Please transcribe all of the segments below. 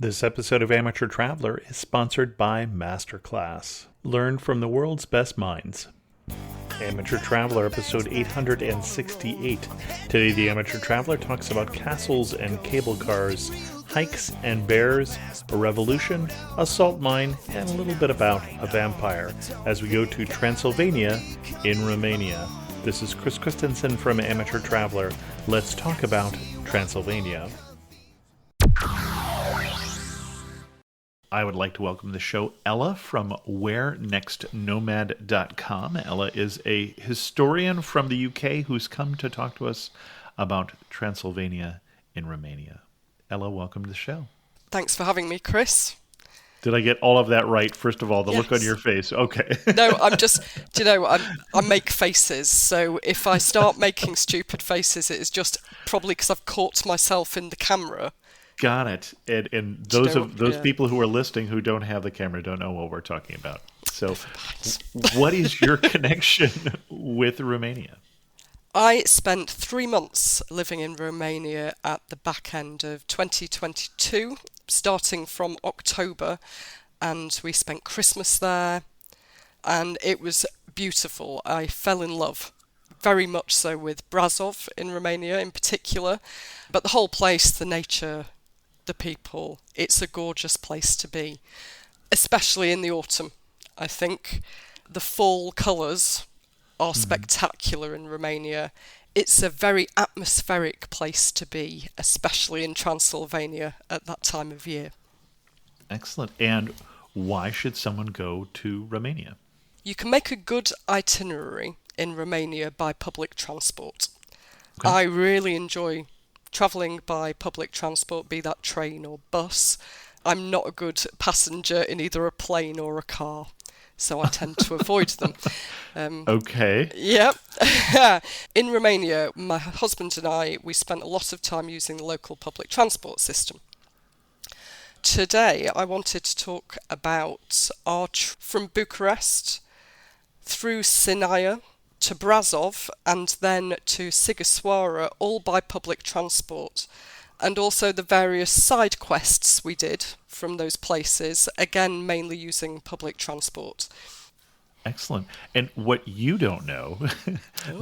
This episode of Amateur Traveler is sponsored by Masterclass. Learn from the world's best minds. Amateur Traveler, episode 868. Today, the Amateur Traveler talks about castles and cable cars, hikes and bears, a revolution, a salt mine, and a little bit about a vampire as we go to Transylvania in Romania. This is Chris Christensen from Amateur Traveler. Let's talk about Transylvania. I would like to welcome to the show Ela from wherenextnomad.com. Ela is a historian from the UK who's come to talk to us about Transylvania in Romania. Ela, welcome to the show. Thanks for having me, Chris. Did I get all of that right? First of all, the Yes. look on your face. Okay. No, I'm just, I make faces. So if I start making stupid faces, it is just probably because I've caught myself in the camera. Got it. And those Yeah. people who are listening who don't have the camera don't know what we're talking about. So what is your connection with Romania? I spent 3 months living in Romania at the back end of 2022, starting from October, and we spent Christmas there, and it was beautiful. I fell in love, very much so, with Brasov in Romania in particular, but the whole place, the nature, the people, it's a gorgeous place to be, especially in the autumn. I think the fall colours are spectacular in Romania. It's a very atmospheric place to be, especially in Transylvania at that time of year. Excellent. And why should someone go to Romania? You can make a good itinerary in Romania by public transport. Okay. I really enjoy travelling by public transport, be that train or bus. I'm not a good passenger in either a plane or a car, so I tend to avoid them. Okay. Yep. In Romania, my husband and I, we spent a lot of time using the local public transport system. Today, I wanted to talk about our from Bucharest through Sinaia to Brasov and then to Sighisoara, all by public transport, and also the various side quests we did from those places, again mainly using public transport. Excellent. And what you don't know,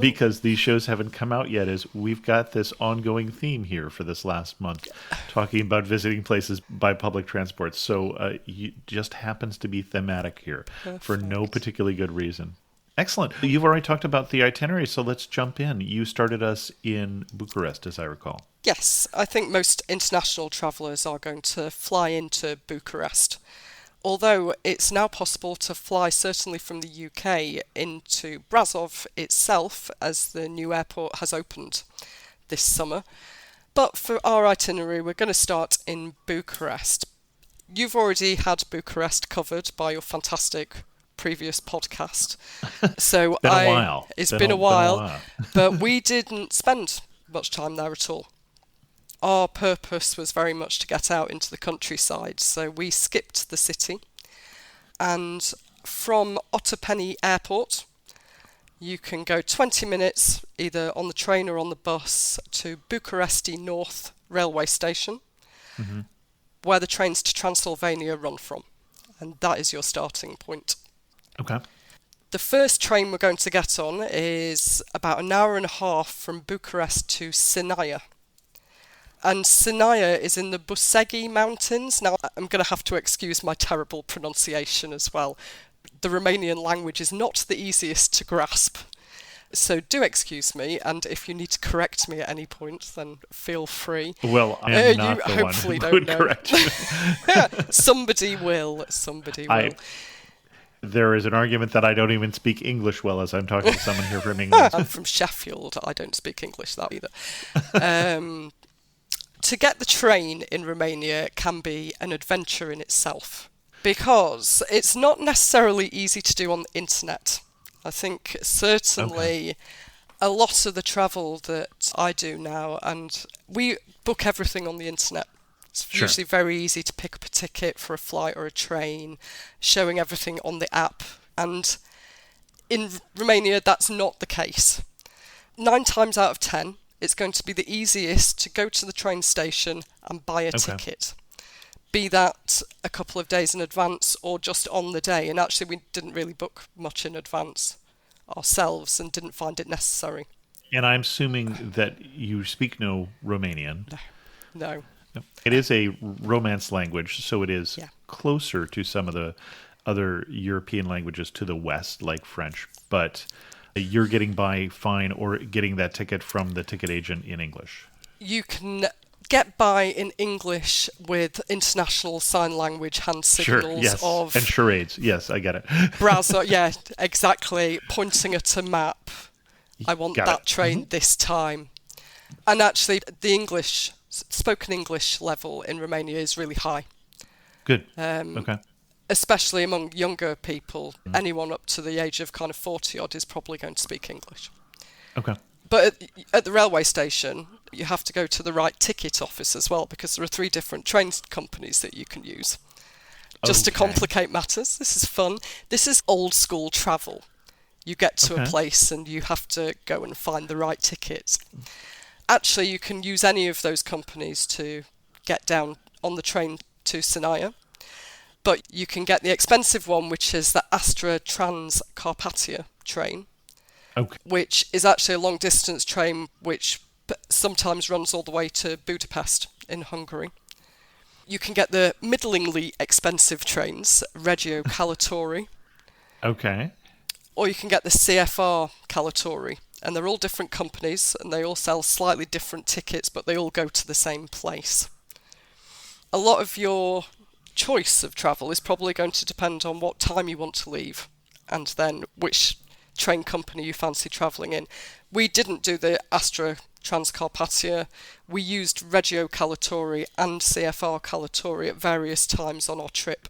because these shows haven't come out yet, is we've got this ongoing theme here for this last month, talking about visiting places by public transport. So it just happens to be thematic here for no particularly good reason. Excellent. You've already talked about the itinerary, so let's jump in. You started us in Bucharest, as I recall. Yes, I think most international travellers are going to fly into Bucharest. Although it's now possible to fly certainly from the UK into Brasov itself, as the new airport has opened this summer. But for our itinerary, we're going to start in Bucharest. You've already had Bucharest covered by your fantastic previous podcast. So It's been a while. It's been a while, but we didn't spend much time there at all. Our purpose was very much to get out into the countryside, so we skipped the city. And from Otopeni Airport, you can go 20 minutes either on the train or on the bus to Bucharesti North railway station, where the trains to Transylvania run from. And that is your starting point. Okay. The first train we're going to get on is about an hour and a half from Bucharest to Sinaia. And Sinaia is in the Bussegi Mountains. Now, I'm going to have to excuse my terrible pronunciation as well. The Romanian language is not the easiest to grasp. So do excuse me, and if you need to correct me at any point, then feel free. Well, I am not you the hopefully one who don't would know. correct you. Somebody will. There is an argument that I don't even speak English well as I'm talking to someone here from England. I'm from Sheffield. I don't speak English that either. To get the train in Romania can be an adventure in itself because it's not necessarily easy to do on the internet. I think certainly a lot of the travel that I do now, and we book everything on the internet. It's usually very easy to pick up a ticket for a flight or a train, showing everything on the app. And in Romania, that's not the case. 9 times out of 10, it's going to be the easiest to go to the train station and buy a ticket. be that a couple of days in advance or just on the day. And actually, we didn't really book much in advance ourselves and didn't find it necessary. And I'm assuming that you speak no Romanian. No. It is a Romance language, so it is Yeah. closer to some of the other European languages to the west, like French. But you're getting by fine or getting that ticket from the ticket agent in English. You can get by in English with international sign language hand signals Sure, yes. of And charades. Yes, I get it. Brasov. Yeah, exactly. Pointing at a map. I want Got that it. train this time. And actually, the spoken English level in Romania is really high. Good. Okay. Especially among younger people. Anyone up to the age of kind of 40 odd is probably going to speak English. Okay. But at the railway station, you have to go to the right ticket office as well, because there are 3 different train companies that you can use. Just to complicate matters. This is fun. This is old school travel. You get to a place and you have to go and find the right tickets. Actually, you can use any of those companies to get down on the train to Sinaia. But you can get the expensive one, which is the Astra Transcarpathia train, which is actually a long-distance train which sometimes runs all the way to Budapest in Hungary. You can get the middlingly expensive trains, Regio Calatori. Okay. Or you can get the CFR Calatori. And they're all different companies, and they all sell slightly different tickets, but they all go to the same place. A lot of your choice of travel is probably going to depend on what time you want to leave and then which train company you fancy travelling in. We didn't do the Astra Transcarpathia. We used Regio Calatori and CFR Calatori at various times on our trip,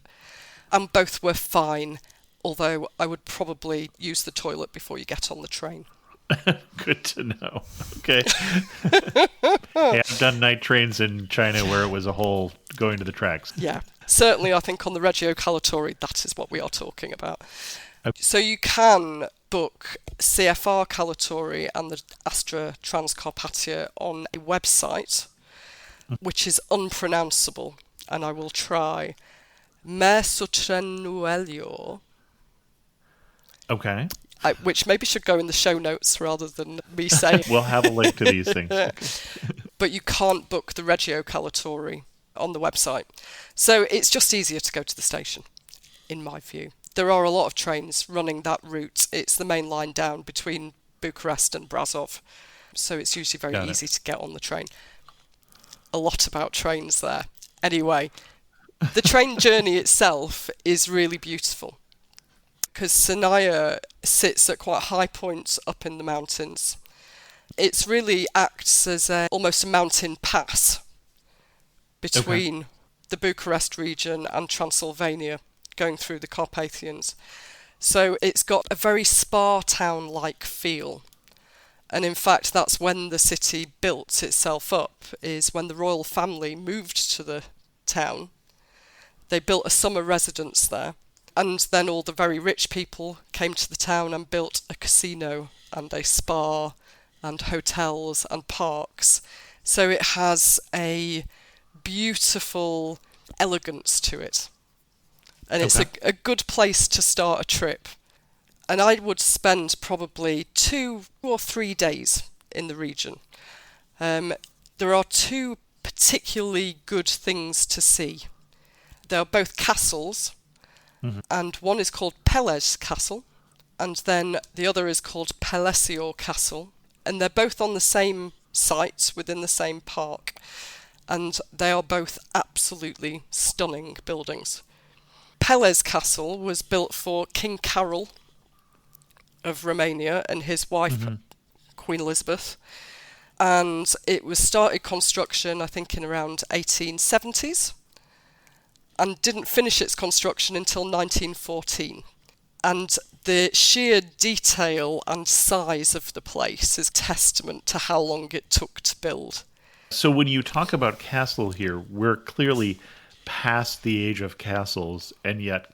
and both were fine, although I would probably use the toilet before you get on the train. Good to know. Okay. Yeah, I've done night trains in China where it was a whole going to the tracks. Yeah. Certainly, I think on the Regio Calatori, that is what we are talking about. So you can book CFR Calatori and the Astra Transcarpathia on a website, which is unpronounceable, and I will try. Mersotrenuelio. Okay. Which maybe should go in the show notes rather than me saying. We'll have a link to these things. But you can't book the Regio Calatori on the website. So it's just easier to go to the station, in my view. There are a lot of trains running that route. It's the main line down between Bucharest and Brasov. So it's usually very easy to get on the train. A lot about trains there. Anyway, the train journey itself is really beautiful, because Sinaia sits at quite high points up in the mountains. It really acts as almost a mountain pass between the Bucharest region and Transylvania, going through the Carpathians. So it's got a very spa town-like feel. And in fact, that's when the city built itself up, is when the royal family moved to the town. They built a summer residence there. And then all the very rich people came to the town and built a casino and a spa and hotels and parks. So it has a beautiful elegance to it. And it's a good place to start a trip. And I would spend probably 2 or 3 days in the region. There are 2 particularly good things to see. They are both castles. And one is called Peles Castle, and then the other is called Pelesor Castle, and they're both on the same site within the same park, and they are both absolutely stunning buildings. Peles Castle was built for King Carol of Romania and his wife, Queen Elizabeth, and it was started construction, I think, in around 1870s. And didn't finish its construction until 1914. And the sheer detail and size of the place is testament to how long it took to build. So when you talk about castle here, we're clearly past the age of castles, and yet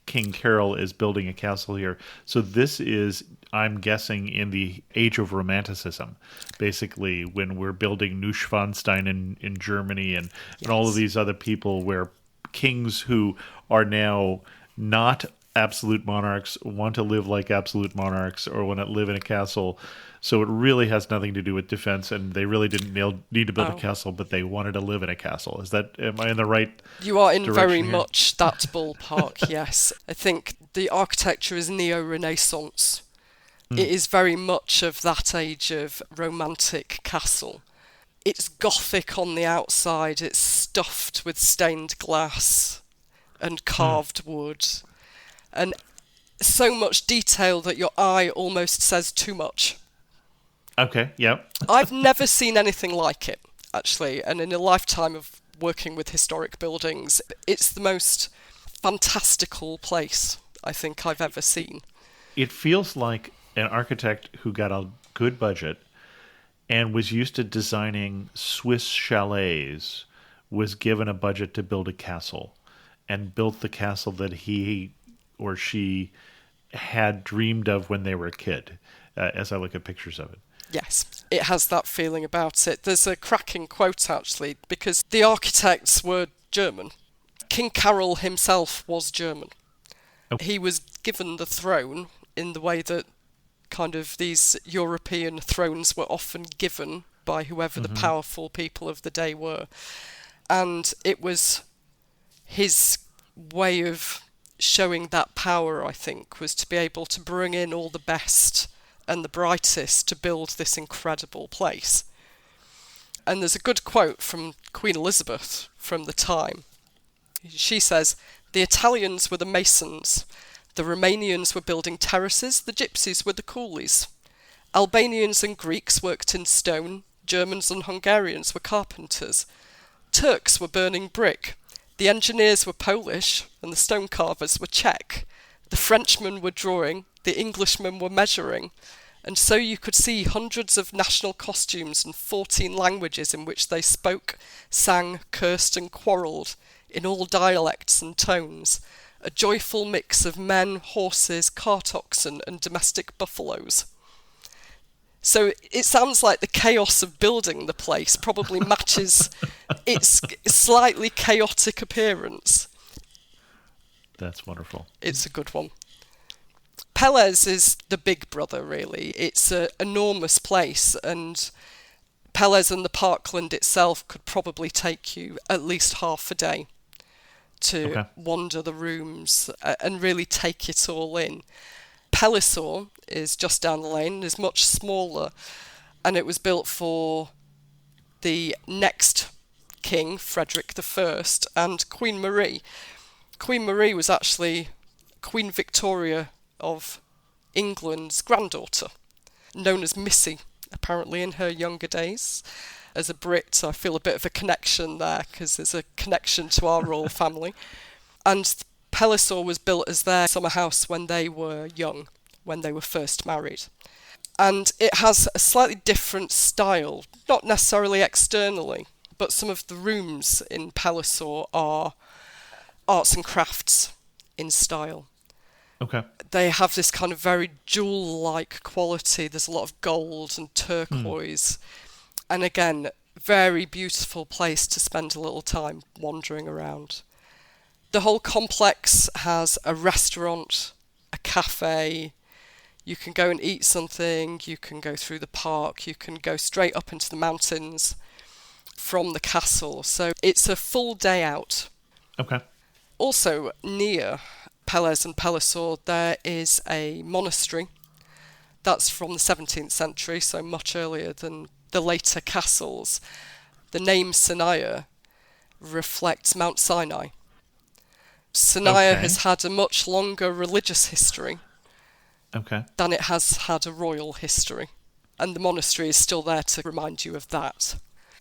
King Carol is building a castle here. So this is, I'm guessing, in the age of Romanticism, basically, when we're building Neuschwanstein in Germany and all of these other people where kings who are now not absolute monarchs want to live like absolute monarchs or want to live in a castle. So it really has nothing to do with defense, and they really didn't need to build a castle, but they wanted to live in a castle. Am I in the right You are in very here? much that ballpark, yes. I think the architecture is neo-Renaissance. It is very much of that age of romantic castle. It's Gothic on the outside, it's stuffed with stained glass and carved wood, and so much detail that your eye almost says too much. Okay, yep. I've never seen anything like it, actually, and in a lifetime of working with historic buildings, it's the most fantastical place I think I've ever seen. It feels like an architect who got a good budget and was used to designing Swiss chalets was given a budget to build a castle and built the castle that he or she had dreamed of when they were a kid, as I look at pictures of it. Yes, it has that feeling about it. There's a cracking quote, actually, because the architects were German. King Carol himself was German. Okay. He was given the throne in the way that kind of these European thrones were often given by whoever the powerful people of the day were. And it was his way of showing that power, I think, was to be able to bring in all the best and the brightest to build this incredible place. And there's a good quote from Queen Elizabeth from the time. She says, "The Italians were the masons, the Romanians were building terraces, the gypsies were the coolies. Albanians and Greeks worked in stone, Germans and Hungarians were carpenters. Turks were burning brick, the engineers were Polish and the stone carvers were Czech. The Frenchmen were drawing, the Englishmen were measuring. And so you could see hundreds of national costumes and 14 languages in which they spoke, sang, cursed and quarrelled, in all dialects and tones, a joyful mix of men, horses, cart oxen and domestic buffaloes." So it sounds like the chaos of building the place probably matches its slightly chaotic appearance. That's wonderful. It's a good one. Peles is the big brother, really. It's an enormous place, and Peles and the parkland itself could probably take you at least half a day to wander the rooms and really take it all in. Pelesor is just down the lane, is much smaller, and it was built for the next king, Frederick I, and Queen Marie. Queen Marie was actually Queen Victoria of England's granddaughter, known as Missy, apparently, in her younger days. As a Brit, I feel a bit of a connection there, because there's a connection to our royal family. And Pelesor was built as their summer house when they were young, when they were first married. And it has a slightly different style, not necessarily externally, but some of the rooms in Pelesor are arts and crafts in style. Okay. They have this kind of very jewel-like quality. There's a lot of gold and turquoise. And again, very beautiful place to spend a little time wandering around. The whole complex has a restaurant, a cafe. You can go and eat something. You can go through the park. You can go straight up into the mountains from the castle. So it's a full day out. Okay. Also, near Peles and Pelesor, there is a monastery. That's from the 17th century, so much earlier than the later castles. The name Sinaia reflects Mount Sinai. Sinaia has had a much longer religious history than it has had a royal history. And the monastery is still there to remind you of that.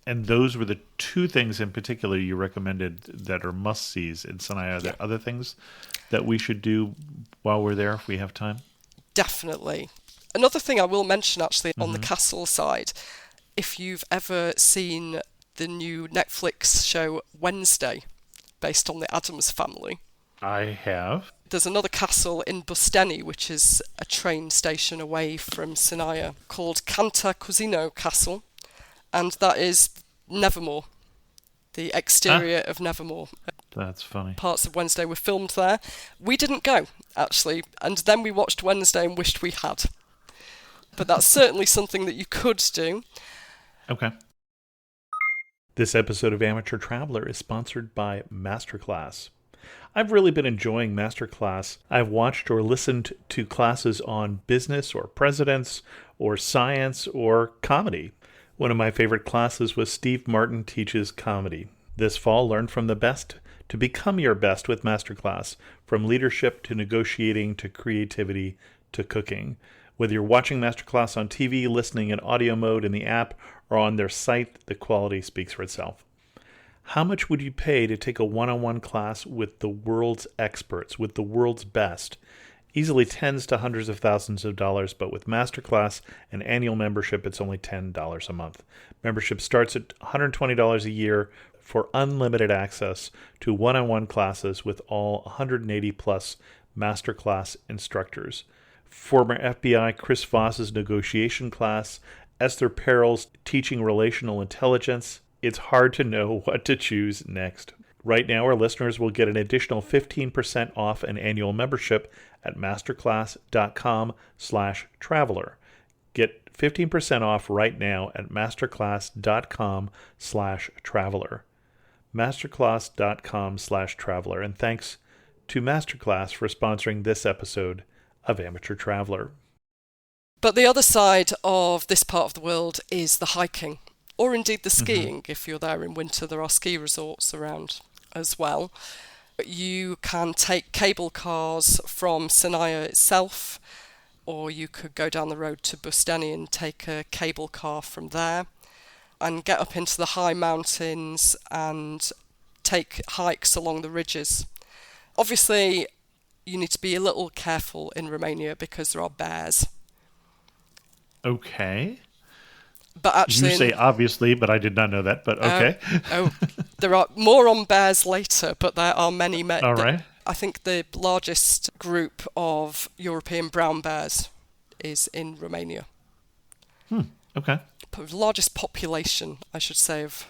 And those were the two things in particular you recommended that are must-sees in Sinaia. Are there other things that we should do while we're there if we have time? Definitely. Another thing I will mention, actually, on the castle side, if you've ever seen the new Netflix show Wednesday, based on the Addams family. I have. There's another castle in Bussegi, which is a train station away from Sinaia, called Cantacuzino Castle, and that is Nevermore, the exterior of Nevermore. That's funny. Parts of Wednesday were filmed there. We didn't go, actually, and then we watched Wednesday and wished we had. But that's certainly something that you could do. Okay. This episode of Amateur Traveler is sponsored by Masterclass. I've really been enjoying Masterclass. I've watched or listened to classes on business or presidents or science or comedy. One of my favorite classes was Steve Martin Teaches Comedy. This fall, learn from the best to become your best with Masterclass, from leadership to negotiating to creativity to cooking. Whether you're watching Masterclass on TV, listening in audio mode in the app, or on their site, the quality speaks for itself. How much would you pay to take a one-on-one class with the world's experts, with the world's best? Easily tens to hundreds of thousands of dollars, but with Masterclass and annual membership, it's only $10 a month. Membership starts at $120 a year for unlimited access to one-on-one classes with all 180 plus Masterclass instructors. Former FBI Chris Voss's negotiation class, Esther Perel's teaching relational intelligence. It's hard to know what to choose next. Right now, our listeners will get an additional 15% off an annual membership at masterclass.com/traveler. Get 15% off right now at masterclass.com/traveler. masterclass.com/traveler. And thanks to Masterclass for sponsoring this episode of Amateur Traveler. But the other side of this part of the world is the hiking, or indeed the skiing. If you're there in winter, there are ski resorts around as well. You can take cable cars from Sinaia itself, or you could go down the road to Bussegi and take a cable car from there and get up into the high mountains and take hikes along the ridges. Obviously, you need to be a little careful in Romania because there are bears. Okay. But actually, you say obviously, but I did not know that, but okay. There are more on bears later, but there are many. All right. I think the largest group of European brown bears is in Romania. Okay. Largest population, I should say, of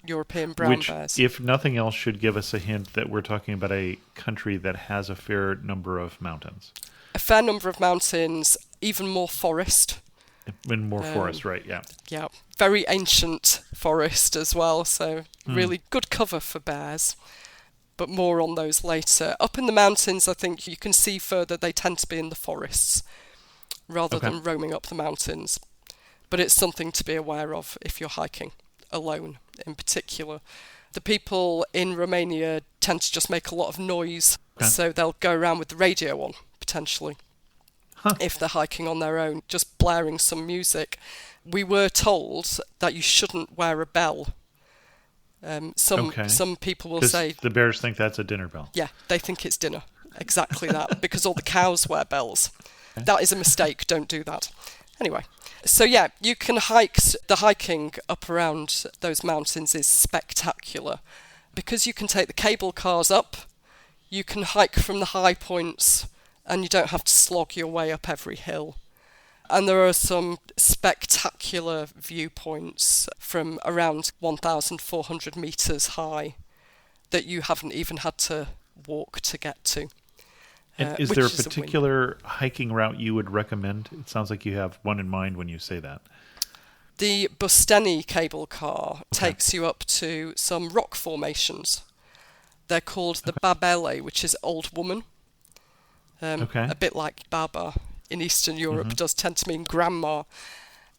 European brown bears. If nothing else, should give us a hint that we're talking about a country that has a fair number of mountains. A fair number of mountains, even more forest. And more forest, right, yeah. Yeah, very ancient forest as well, so really good cover for bears. But more on those later. Up in the mountains, I think you can see further, they tend to be in the forests rather than roaming up the mountains. But it's something to be aware of if you're hiking alone in particular. The people in Romania tend to just make a lot of noise, so they'll go around with the radio on, potentially. If they're hiking on their own, just blaring some music. We were told that you shouldn't wear a bell. Some people will say... the bears think that's a dinner bell. Yeah, they think it's dinner. Exactly that, because all the cows wear bells. Okay. That is a mistake, don't do that. Anyway, so yeah, you can hike. The hiking up around those mountains is spectacular. Because you can take the cable cars up, you can hike from the high points, and you don't have to slog your way up every hill. And there are some spectacular viewpoints from around 1,400 metres high that you haven't even had to walk to get to. And is there a particular hiking route you would recommend? It sounds like you have one in mind when you say that. The Bussegi cable car takes you up to some rock formations. They're called the Babele, which is old woman. A bit like Baba in Eastern Europe does tend to mean grandma.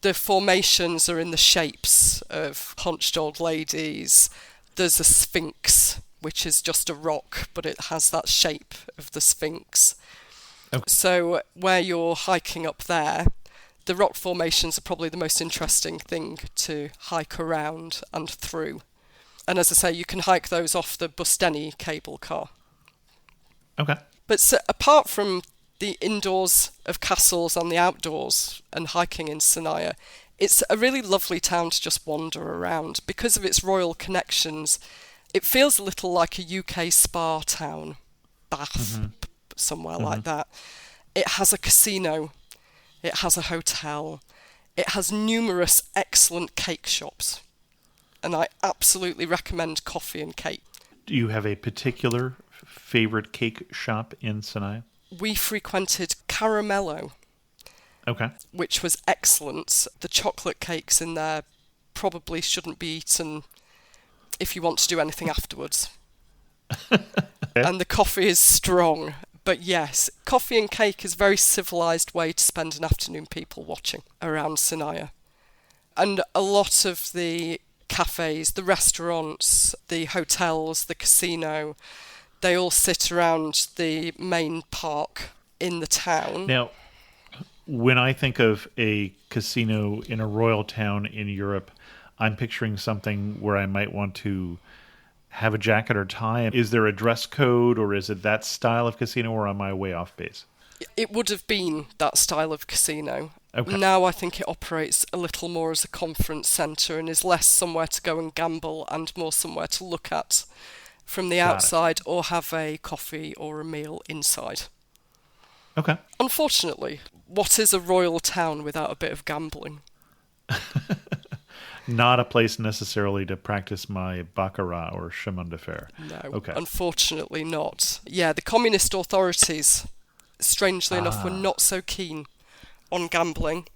The formations are in the shapes of hunched old ladies. There's a sphinx, which is just a rock, but it has that shape of the sphinx. Okay. So where you're hiking up there, the rock formations are probably the most interesting thing to hike around and through. And as I say, you can hike those off the Bussegi cable car. Okay. But so, apart from the indoors of castles and the outdoors and hiking in Sinaia, it's a really lovely town to just wander around. Because of its royal connections, it feels a little like a UK spa town, Bath, somewhere like that. It has a casino, it has a hotel, it has numerous excellent cake shops, and I absolutely recommend coffee and cake. Do you have a particular favorite cake shop in Sinaia? We frequented Caramello, Okay. which was excellent. The chocolate cakes in there probably shouldn't be eaten if you want to do anything afterwards. And the coffee is strong. But yes, coffee and cake is a very civilised way to spend an afternoon people watching around Sinaia. And a lot of the cafes, the restaurants, the hotels, the casino, they all sit around the main park in the town. Now, when I think of a casino in a royal town in Europe, I'm picturing something where I might want to have a jacket or tie. Is there a dress code, or is it that style of casino, or am I way off base? It would have been that style of casino. Okay. Now I think it operates a little more as a conference centre and is less somewhere to go and gamble and more somewhere to look at from the outside or have a coffee or a meal inside. Okay. Unfortunately, what is a royal town without a bit of gambling? Not a place necessarily to practice my baccarat or chemin de fer. No, Okay. Unfortunately not. Yeah, the communist authorities, strangely enough, were not so keen on gambling.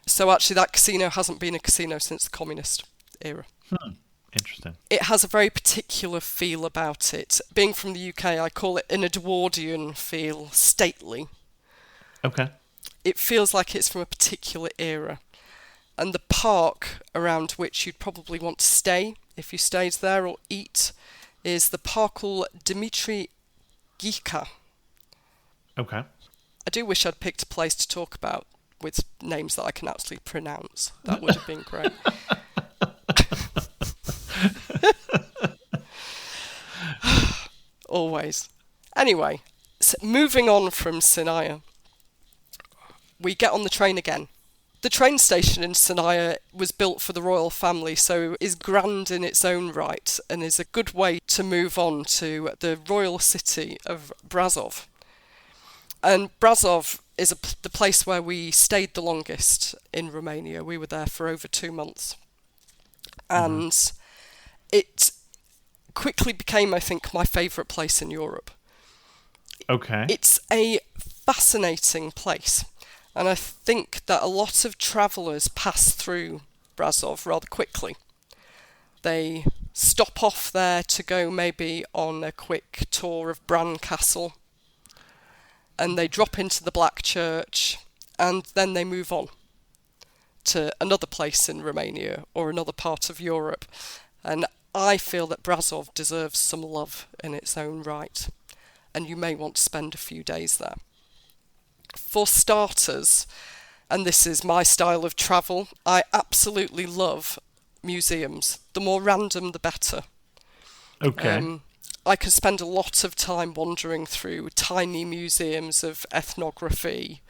So actually that casino hasn't been a casino since the communist era. Interesting. It has a very particular feel about it. Being from the UK, I call it an Edwardian feel, stately. Okay. It feels like it's from a particular era. And the park around which you'd probably want to stay, if you stayed there, or eat, is the Parcul Dimitri Ghica. Okay. I do wish I'd picked a place to talk about with names that I can actually pronounce. That would have been great. Always. Anyway, so moving on from Sinaia, we get on the train again. The train station in Sinaia was built for the royal family, so is grand in its own right and is a good way to move on to the royal city of Brasov. And Brasov is the place where we stayed the longest in Romania. We were there for over 2 months. And it quickly became, I think, my favourite place in Europe. Okay. It's a fascinating place. And I think that a lot of travellers pass through Brasov rather quickly. They stop off there to go maybe on a quick tour of Bran Castle, and they drop into the Black Church, and then they move on to another place in Romania or another part of Europe. And I feel that Brasov deserves some love in its own right, and you may want to spend a few days there. For starters, and this is my style of travel, I absolutely love museums. The more random, the better. Okay. I could spend a lot of time wandering through tiny museums of ethnography,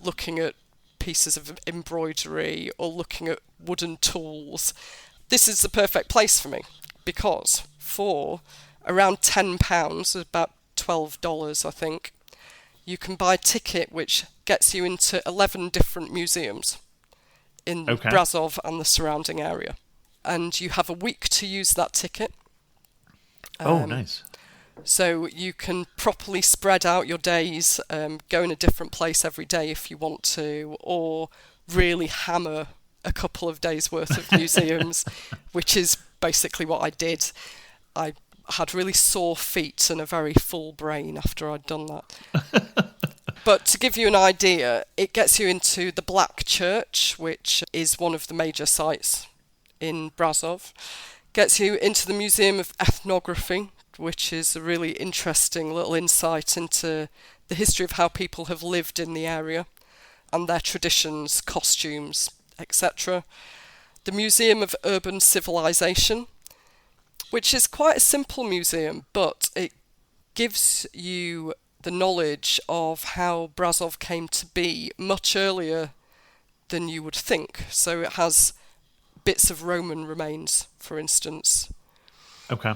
looking at pieces of embroidery or looking at wooden tools. This is the perfect place for me because for around £10, about $12 I think, you can buy a ticket which gets you into 11 different museums in Brasov and the surrounding area. And you have a week to use that ticket. Nice. So you can properly spread out your days, go in a different place every day if you want to, or really hammer a couple of days worth of museums, which is basically what I did. I had really sore feet and a very full brain after I'd done that. But to give you an idea, it gets you into the Black Church, which is one of the major sites in Brasov. Gets you into the Museum of Ethnography, which is a really interesting little insight into the history of how people have lived in the area and their traditions, costumes, etc. The Museum of Urban Civilization, which is quite a simple museum, but it gives you the knowledge of how Brasov came to be much earlier than you would think. So it has bits of Roman remains, for instance. Okay.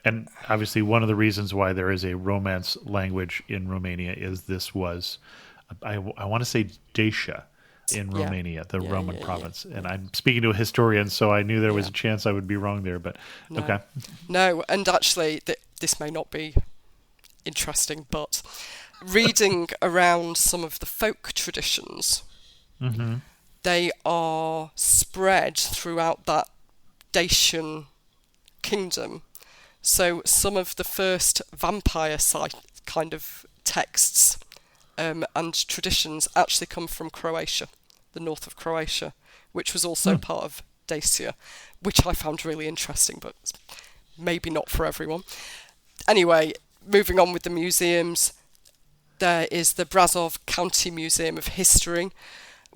And obviously one of the reasons why there is a Romance language in Romania is this was, I want to say Dacia, in Yeah. Romania, the Yeah, Roman yeah. province. And I'm speaking to a historian, so I knew there was a chance I would be wrong there. But No. okay. No, and actually, this may not be interesting, but reading around some of the folk traditions, Mm-hmm. they are spread throughout that Dacian kingdom. So some of the first vampire kind of texts and traditions actually come from Croatia, the north of Croatia, which was also part of Dacia, which I found really interesting, but maybe not for everyone. Anyway, moving on with the museums, there is the Brasov County Museum of History,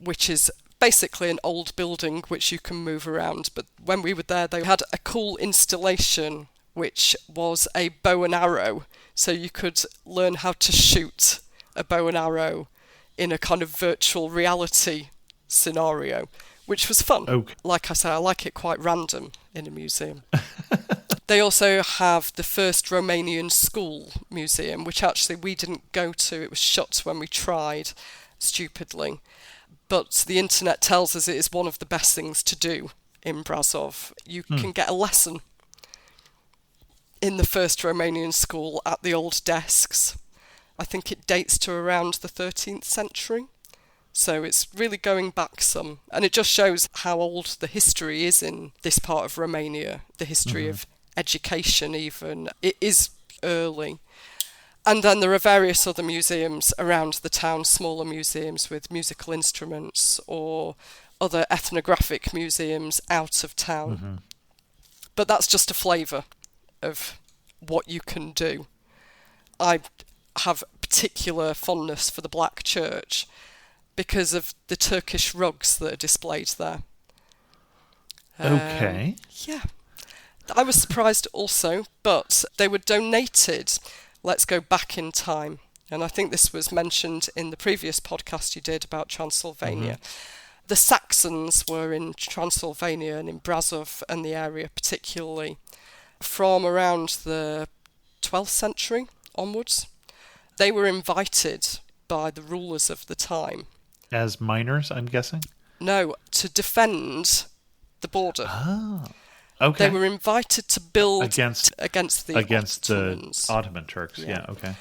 which is basically an old building which you can move around. But when we were there, they had a cool installation which was a bow and arrow. So you could learn how to shoot a bow and arrow in a kind of virtual reality scenario, which was fun. Okay. Like I say, I like it quite random in a museum. They also have the first Romanian school museum, which actually we didn't go to. It was shut when we tried, stupidly. But the internet tells us it is one of the best things to do in Brasov. You can get a lesson in the first Romanian school at the old desks. I think it dates to around the 13th century. So it's really going back some. And it just shows how old the history is in this part of Romania, the history of education even. It is early. And then there are various other museums around the town, smaller museums with musical instruments or other ethnographic museums out of town. But that's just a flavour of what you can do. I have particular fondness for the Black Church because of the Turkish rugs that are displayed there. Okay. Yeah. I was surprised also, but they were donated. Let's go back in time. And I think this was mentioned in the previous podcast you did about Transylvania. The Saxons were in Transylvania and in Brasov and the area particularly from around the 12th century onwards. They were invited by the rulers of the time. As miners, I'm guessing? No, to defend the border. Ah, okay. They were invited to build against the Ottomans. The Ottoman Turks. Yeah, okay.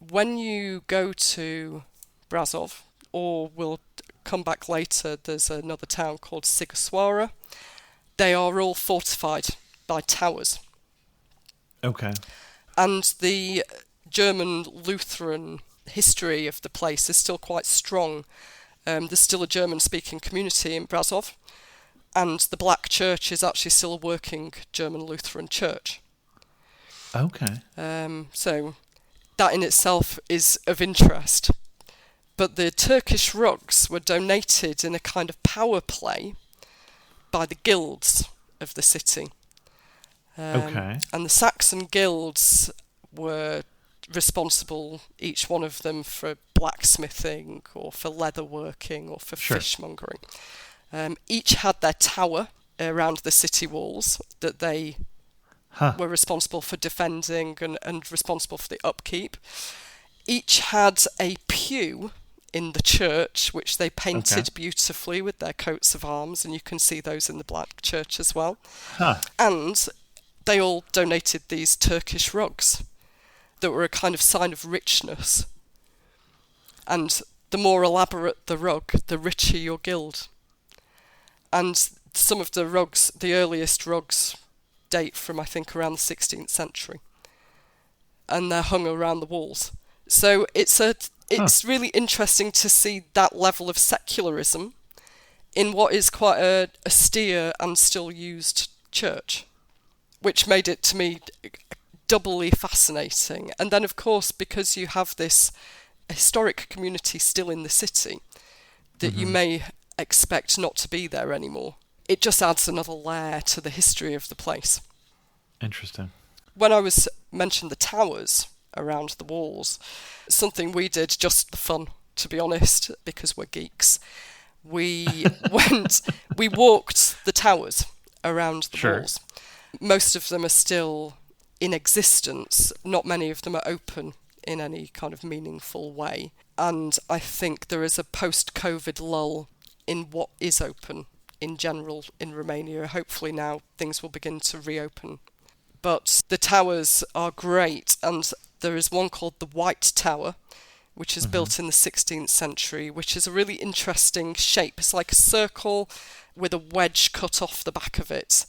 When you go to Brasov, or we'll come back later, there's another town called Sighiswara. They are all fortified by towers. Okay. And the German Lutheran history of the place is still quite strong. There's still a German-speaking community in Brasov, and the Black Church is actually still a working German Lutheran church. Okay. So that in itself is of interest. But the Turkish rugs were donated in a kind of power play by the guilds of the city. Okay. And the Saxon guilds were responsible, each one of them, for blacksmithing or for leatherworking or for fishmongering. Each had their tower around the city walls that they were responsible for defending and responsible for the upkeep. Each had a pew in the church, which they painted beautifully with their coats of arms, and you can see those in the Black Church as well. And they all donated these Turkish rugs that were a kind of sign of richness. And the more elaborate the rug, the richer your guild. And some of the rugs, the earliest rugs, date from, I think, around the 16th century. And they're hung around the walls. So it's really interesting to see that level of secularism in what is quite a austere and still used church, which made it, to me, doubly fascinating. And then, of course, because you have this historic community still in the city that you may expect not to be there anymore, it just adds another layer to the history of the place. Interesting. When I was mentioned the towers around the walls, something we did just for fun, to be honest, because we're geeks. We walked the towers around the walls. Most of them are still in existence. Not many of them are open in any kind of meaningful way. And I think there is a post-COVID lull in what is open in general in Romania. Hopefully now things will begin to reopen. But the towers are great, and there is one called the White Tower, which is built in the 16th century, which is a really interesting shape. It's like a circle with a wedge cut off the back of it.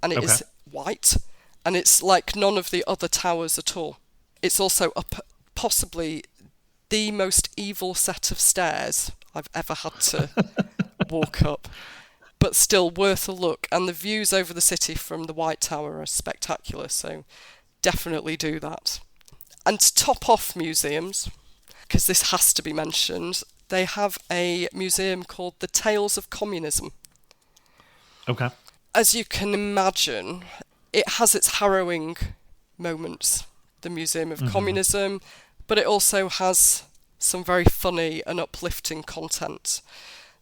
And it is white, and it's like none of the other towers at all. It's also possibly the most evil set of stairs I've ever had to walk up, but still worth a look. And the views over the city from the White Tower are spectacular, so definitely do that. And to top off museums, because this has to be mentioned, they have a museum called the Tales of Communism. Okay. As you can imagine, it has its harrowing moments, the Museum of Communism, but it also has some very funny and uplifting content.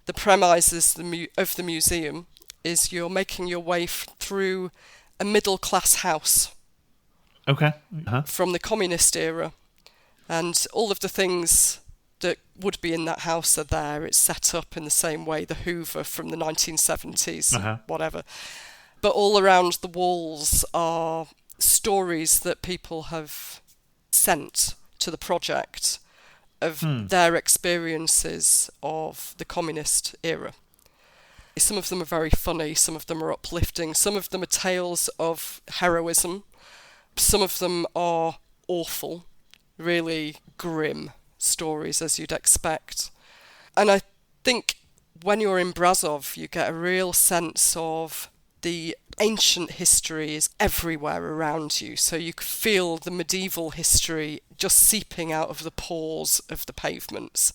The premises of the museum is you're making your way through a middle-class house from the communist era, and all of the things that would be in that house are there. It's set up in the same way, the Hoover from the 1970s, whatever. But all around the walls are stories that people have sent to the project of their experiences of the communist era. Some of them are very funny, some of them are uplifting, some of them are tales of heroism, some of them are awful, really grim stories as you'd expect. And I think when you're in Brasov, you get a real sense of the ancient history is everywhere around you, so you can feel the medieval history just seeping out of the pores of the pavements.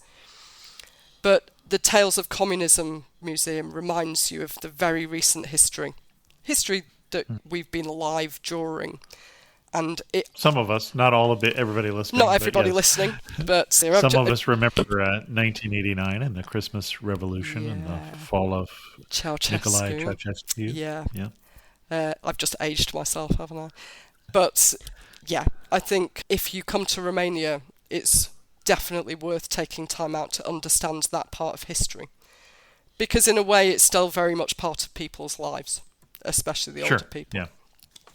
But the Tales of Communism Museum reminds you of the very recent history that we've been alive during. And some of us, not all of it, everybody listening. Not everybody listening, but some of us remember 1989 and the Christmas Revolution and the fall of Nikolai Ceausescu. Yeah. I've just aged myself, haven't I? But yeah, I think if you come to Romania, it's definitely worth taking time out to understand that part of history, because in a way, it's still very much part of people's lives, especially the older people. Yeah.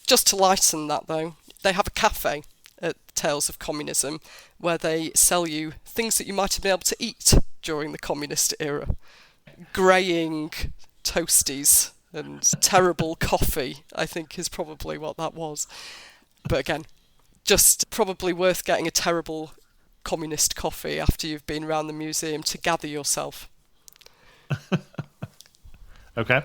Just to lighten that, though, they have a cafe at Tales of Communism where they sell you things that you might have been able to eat during the communist era. Greying toasties and terrible coffee, I think, is probably what that was. But again, just probably worth getting a terrible communist coffee after you've been around the museum to gather yourself. Okay.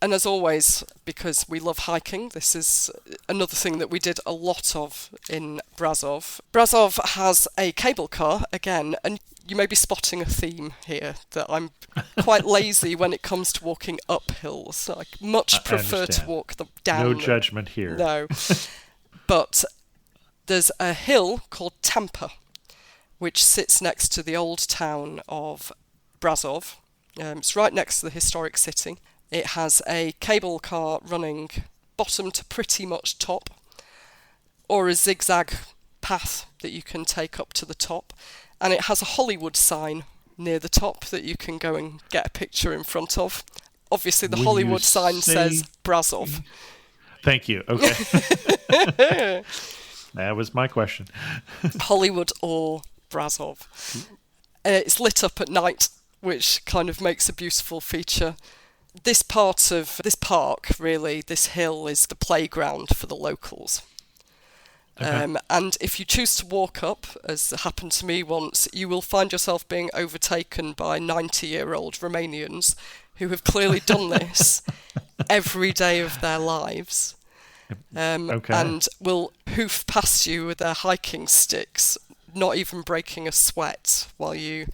And as always, because we love hiking, this is another thing that we did a lot of in Brasov. Brasov has a cable car, again, and you may be spotting a theme here, that I'm quite lazy when it comes to walking up hills. I much prefer to walk them down. No judgment here. No. But there's a hill called Tampa, which sits next to the old town of Brasov. It's right next to the historic city. It has a cable car running bottom to pretty much top, or a zigzag path that you can take up to the top. And it has a Hollywood sign near the top that you can go and get a picture in front of. Obviously, the Hollywood sign says Brasov. Thank you. Okay. That was my question. Hollywood or Brasov. It's lit up at night, which kind of makes a beautiful feature. This part of this park, really, this hill, is the playground for the locals. Okay. And if you choose to walk up, as happened to me once, you will find yourself being overtaken by 90-year-old Romanians who have clearly done this every day of their lives. And will hoof past you with their hiking sticks, not even breaking a sweat, while you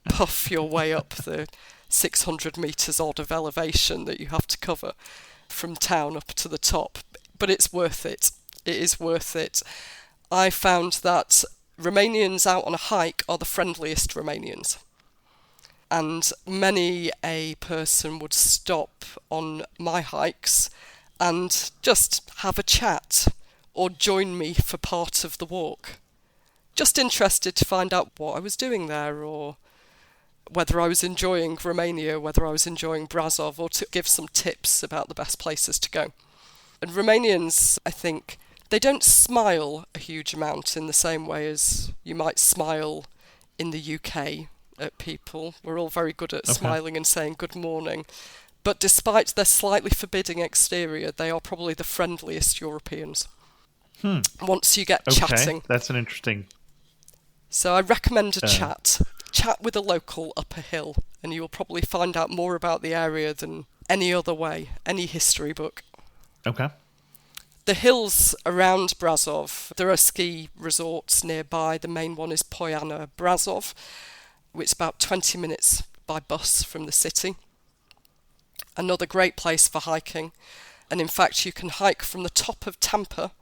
puff your way up the 600 metres odd of elevation that you have to cover from town up to the top. But it's worth it. It is worth it. I found that Romanians out on a hike are the friendliest Romanians. And many a person would stop on my hikes and just have a chat or join me for part of the walk. just interested to find out what I was doing there, or whether I was enjoying Romania, whether I was enjoying Brasov, or to give some tips about the best places to go. And Romanians, I think, they don't smile a huge amount in the same way as you might smile in the UK at people. We're all very good at smiling and saying good morning. But despite their slightly forbidding exterior, they are probably the friendliest Europeans. Once you get chatting. That's an interesting... So I recommend a chat. Chat with a local up a hill, and you will probably find out more about the area than any other way, any history book. Okay. The hills around Brasov, there are ski resorts nearby. The main one is Poiana Brasov, which is about 20 minutes by bus from the city. Another great place for hiking. And in fact, you can hike from the top of Tampa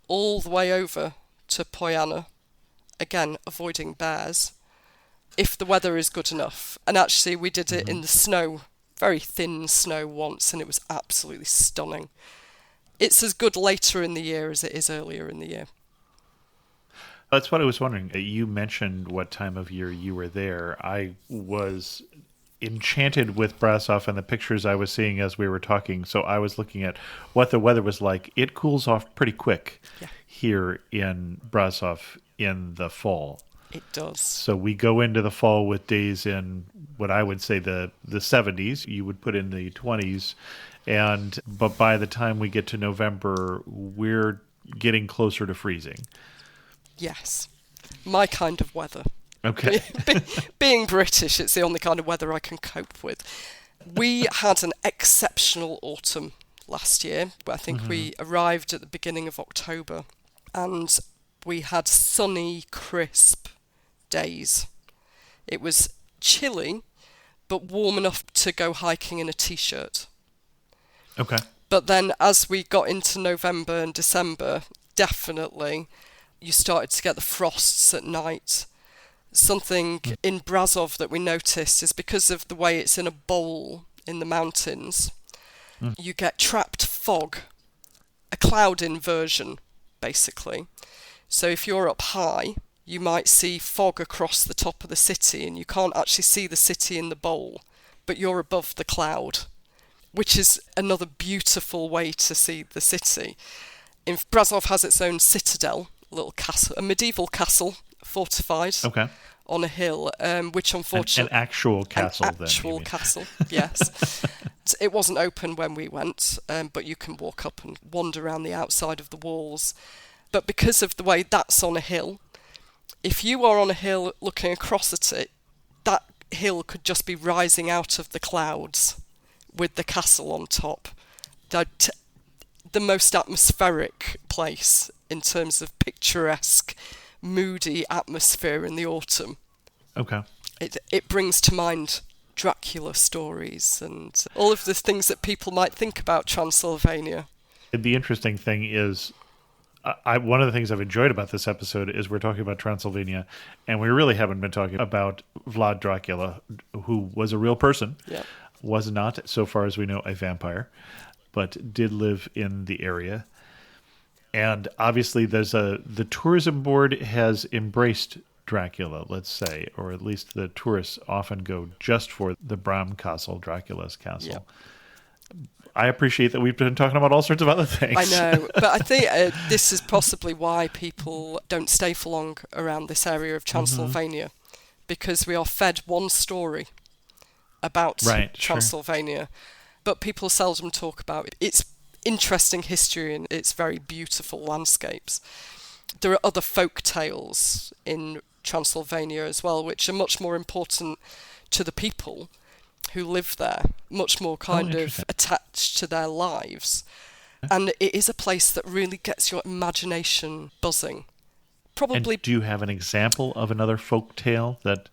all the way over to Poiana, again, avoiding bears, if the weather is good enough. And actually, we did it in the snow, very thin snow once, and it was absolutely stunning. It's as good later in the year as it is earlier in the year. That's what I was wondering. You mentioned what time of year you were there. I was enchanted with Brasov and the pictures I was seeing as we were talking. So I was looking at what the weather was like. It cools off pretty quick here in Brasov in the fall. It does. So we go into the fall with days in what I would say the 70s. You would put in the 20s. But by the time we get to November, we're getting closer to freezing. Yes. My kind of weather. Okay. Being British, it's the only kind of weather I can cope with. We had an exceptional autumn last year. I think we arrived at the beginning of October, and we had sunny, crisp days. It was chilly, but warm enough to go hiking in a t-shirt. Okay. But then as we got into November and December, definitely you started to get the frosts at night. Something in Brasov that we noticed is because of the way it's in a bowl in the mountains, you get trapped fog, a cloud inversion, basically. So if you're up high, you might see fog across the top of the city, and you can't actually see the city in the bowl, but you're above the cloud, which is another beautiful way to see the city. Brasov has its own citadel, a little castle, a medieval castle, fortified on a hill, which unfortunately... An actual castle, then. An actual castle, yes. It wasn't open when we went, but you can walk up and wander around the outside of the walls. But because of the way that's on a hill, if you are on a hill looking across at it, that hill could just be rising out of the clouds with the castle on top. The most atmospheric place in terms of picturesque, moody atmosphere in the autumn. Okay. It brings to mind Dracula stories and all of the things that people might think about Transylvania. The interesting thing is, one of the things I've enjoyed about this episode is we're talking about Transylvania, and we really haven't been talking about Vlad Dracula, who was a real person, was not, so far as we know, a vampire, but did live in the area. And obviously the tourism board has embraced Dracula, let's say, or at least the tourists often go just for the Bram Castle, Dracula's castle. Yep. I appreciate that we've been talking about all sorts of other things. I know, but I think this is possibly why people don't stay for long around this area of Transylvania, because we are fed one story about Transylvania, but people seldom talk about it. Its interesting history and its very beautiful landscapes. There are other folk tales in Transylvania as well, which are much more important to the people who live there, much more kind of attached to their lives. And it is a place that really gets your imagination buzzing. Probably. And do you have an example of another folk tale that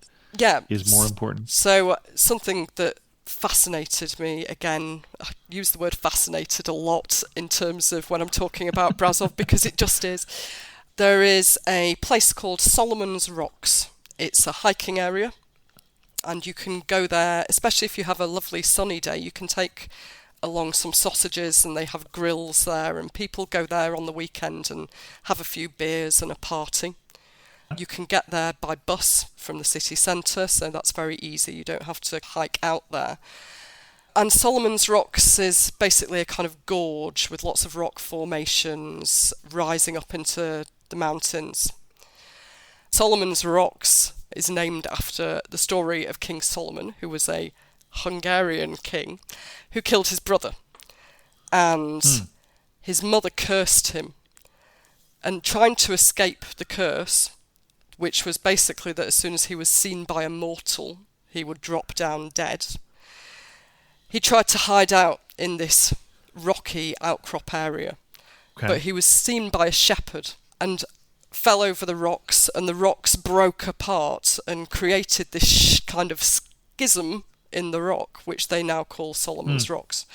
is more important? So something that fascinated me, again, I use the word fascinated a lot in terms of when I'm talking about Brasov, because it just is. There is a place called Solomon's Rocks. It's a hiking area, and you can go there, especially if you have a lovely sunny day. You can take along some sausages, and they have grills there, and people go there on the weekend and have a few beers and a party. You can get there by bus from the city centre, so that's very easy. You don't have to hike out there. And Solomon's Rocks is basically a kind of gorge with lots of rock formations rising up into the mountains. Solomon's Rocks is named after the story of King Solomon, who was a Hungarian king who killed his brother. And his mother cursed him. And trying to escape the curse, which was basically that as soon as he was seen by a mortal, he would drop down dead, he tried to hide out in this rocky outcrop area. Okay. But he was seen by a shepherd and fell over the rocks, and the rocks broke apart and created this kind of schism in the rock, which they now call Solomon's Rocks.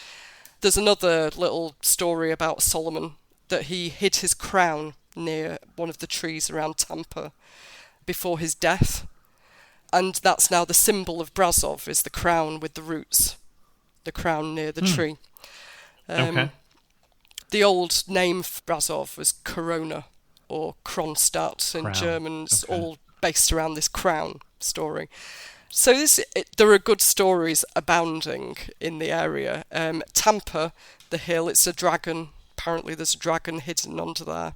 There's another little story about Solomon, that he hid his crown near one of the trees around Tampa before his death. And that's now the symbol of Brasov, is the crown with the roots, the crown near the tree. Okay. The old name for Brasov was Corona, or Kronstadt in German, all based around this crown story. So there are good stories abounding in the area. Tampa, the hill, it's a dragon. Apparently there's a dragon hidden under there.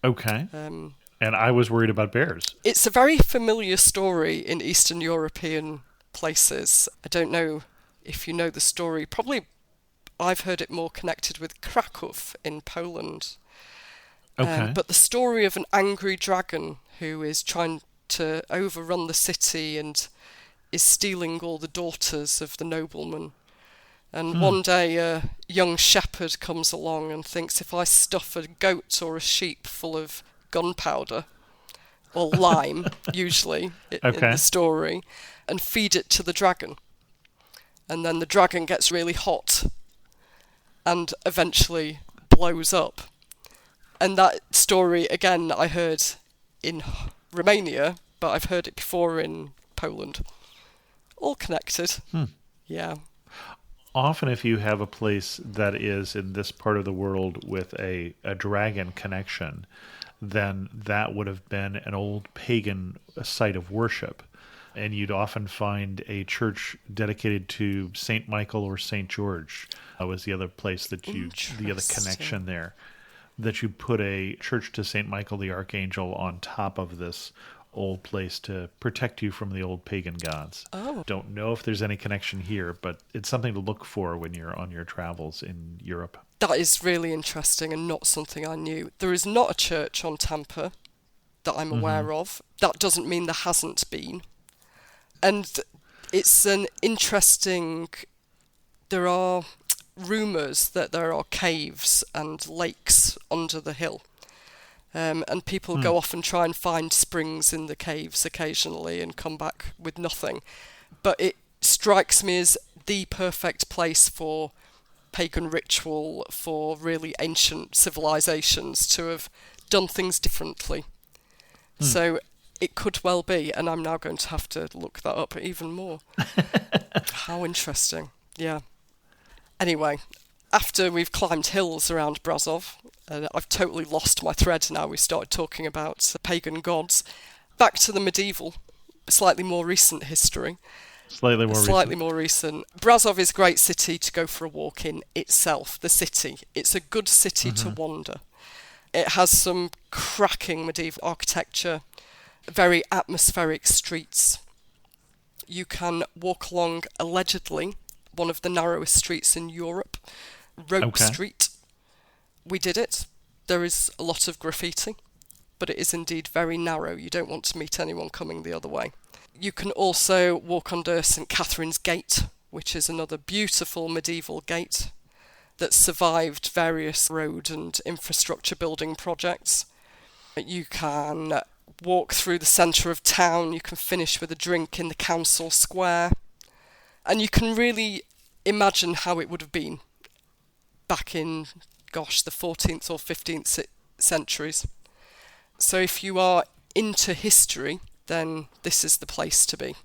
Okay. And I was worried about bears. It's a very familiar story in Eastern European places. I don't know if you know the story. Probably I've heard it more connected with Krakow in Poland. Okay. But the story of an angry dragon who is trying to overrun the city and is stealing all the daughters of the nobleman. And one day a young shepherd comes along and thinks, if I stuff a goat or a sheep full of gunpowder, or lime, usually, in the story, and feed it to the dragon. And then the dragon gets really hot and eventually blows up. And that story, again, I heard in Romania, but I've heard it before in Poland. All connected. Yeah. Often if you have a place that is in this part of the world with a dragon connection, then that would have been an old pagan site of worship. And you'd often find a church dedicated to St. Michael or St. George. That was the other place that the other connection there, that you put a church to St. Michael the Archangel on top of this old place to protect you from the old pagan gods. Don't know if there's any connection here, but it's something to look for when you're on your travels in Europe. That is really interesting and not something I knew. There is not a church on Tampa that I'm aware of. That doesn't mean there hasn't been. And it's an interesting... There are rumours that there are caves and lakes under the hill. And people go off and try and find springs in the caves occasionally and come back with nothing. But it strikes me as the perfect place for pagan ritual, for really ancient civilizations to have done things differently. So it could well be, and I'm now going to have to look that up even more. How interesting. Yeah. Anyway, after we've climbed hills around Brasov, I've totally lost my thread now. We started talking about pagan gods. Back to the medieval, slightly more recent history. Slightly more recent. Brasov is a great city to go for a walk in itself, the city. It's a good city to wander. It has some cracking medieval architecture, very atmospheric streets. You can walk along, allegedly, one of the narrowest streets in Europe, Rope Street. We did it. There is a lot of graffiti, but it is indeed very narrow. You don't want to meet anyone coming the other way. You can also walk under St. Catherine's Gate, which is another beautiful medieval gate that survived various road and infrastructure building projects. You can walk through the centre of town. You can finish with a drink in the council square. And you can really imagine how it would have been back in, the 14th or 15th centuries. So if you are into history, then this is the place to be.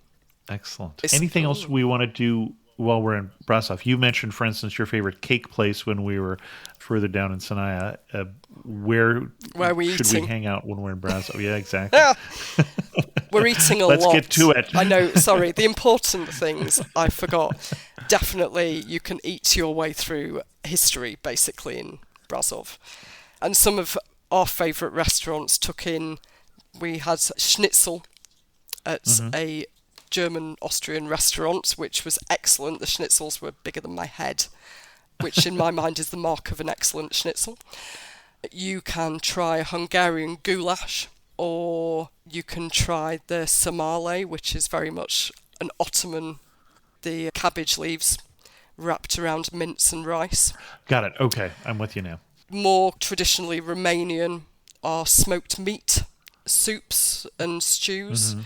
Excellent. Anything else we want to do while we're in Brasov? You mentioned, for instance, your favorite cake place when we were further down in Sinaia. Where are we should eating? we hang out when we're in Brasov? Yeah, exactly. We're eating a lot. Let's get to it. I know, sorry. The important things I forgot. Definitely, you can eat your way through history, basically, in Brasov. And some of our favourite restaurants we had schnitzel at a German-Austrian restaurant, which was excellent. The schnitzels were bigger than my head, which in my mind is the mark of an excellent schnitzel. You can try Hungarian goulash, or you can try the samale, which is very much an Ottoman, the cabbage leaves wrapped around mince and rice. Got it. Okay, I'm with you now. More traditionally Romanian are smoked meat soups and stews.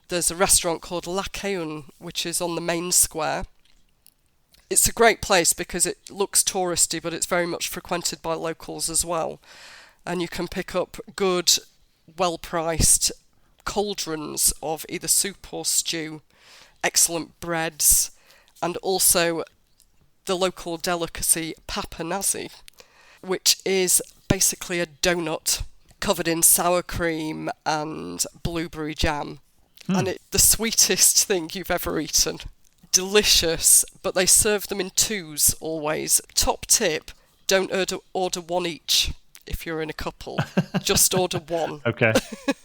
There's a restaurant called La Caun, which is on the main square. It's a great place because it looks touristy, but it's very much frequented by locals as well. And you can pick up good, well-priced cauldrons of either soup or stew, excellent breads, and also the local delicacy papanasi, which is basically a donut covered in sour cream and blueberry jam. And it's the sweetest thing you've ever eaten. Delicious, but they serve them in twos always. Top tip, don't order one each if you're in a couple. Just order one. Okay,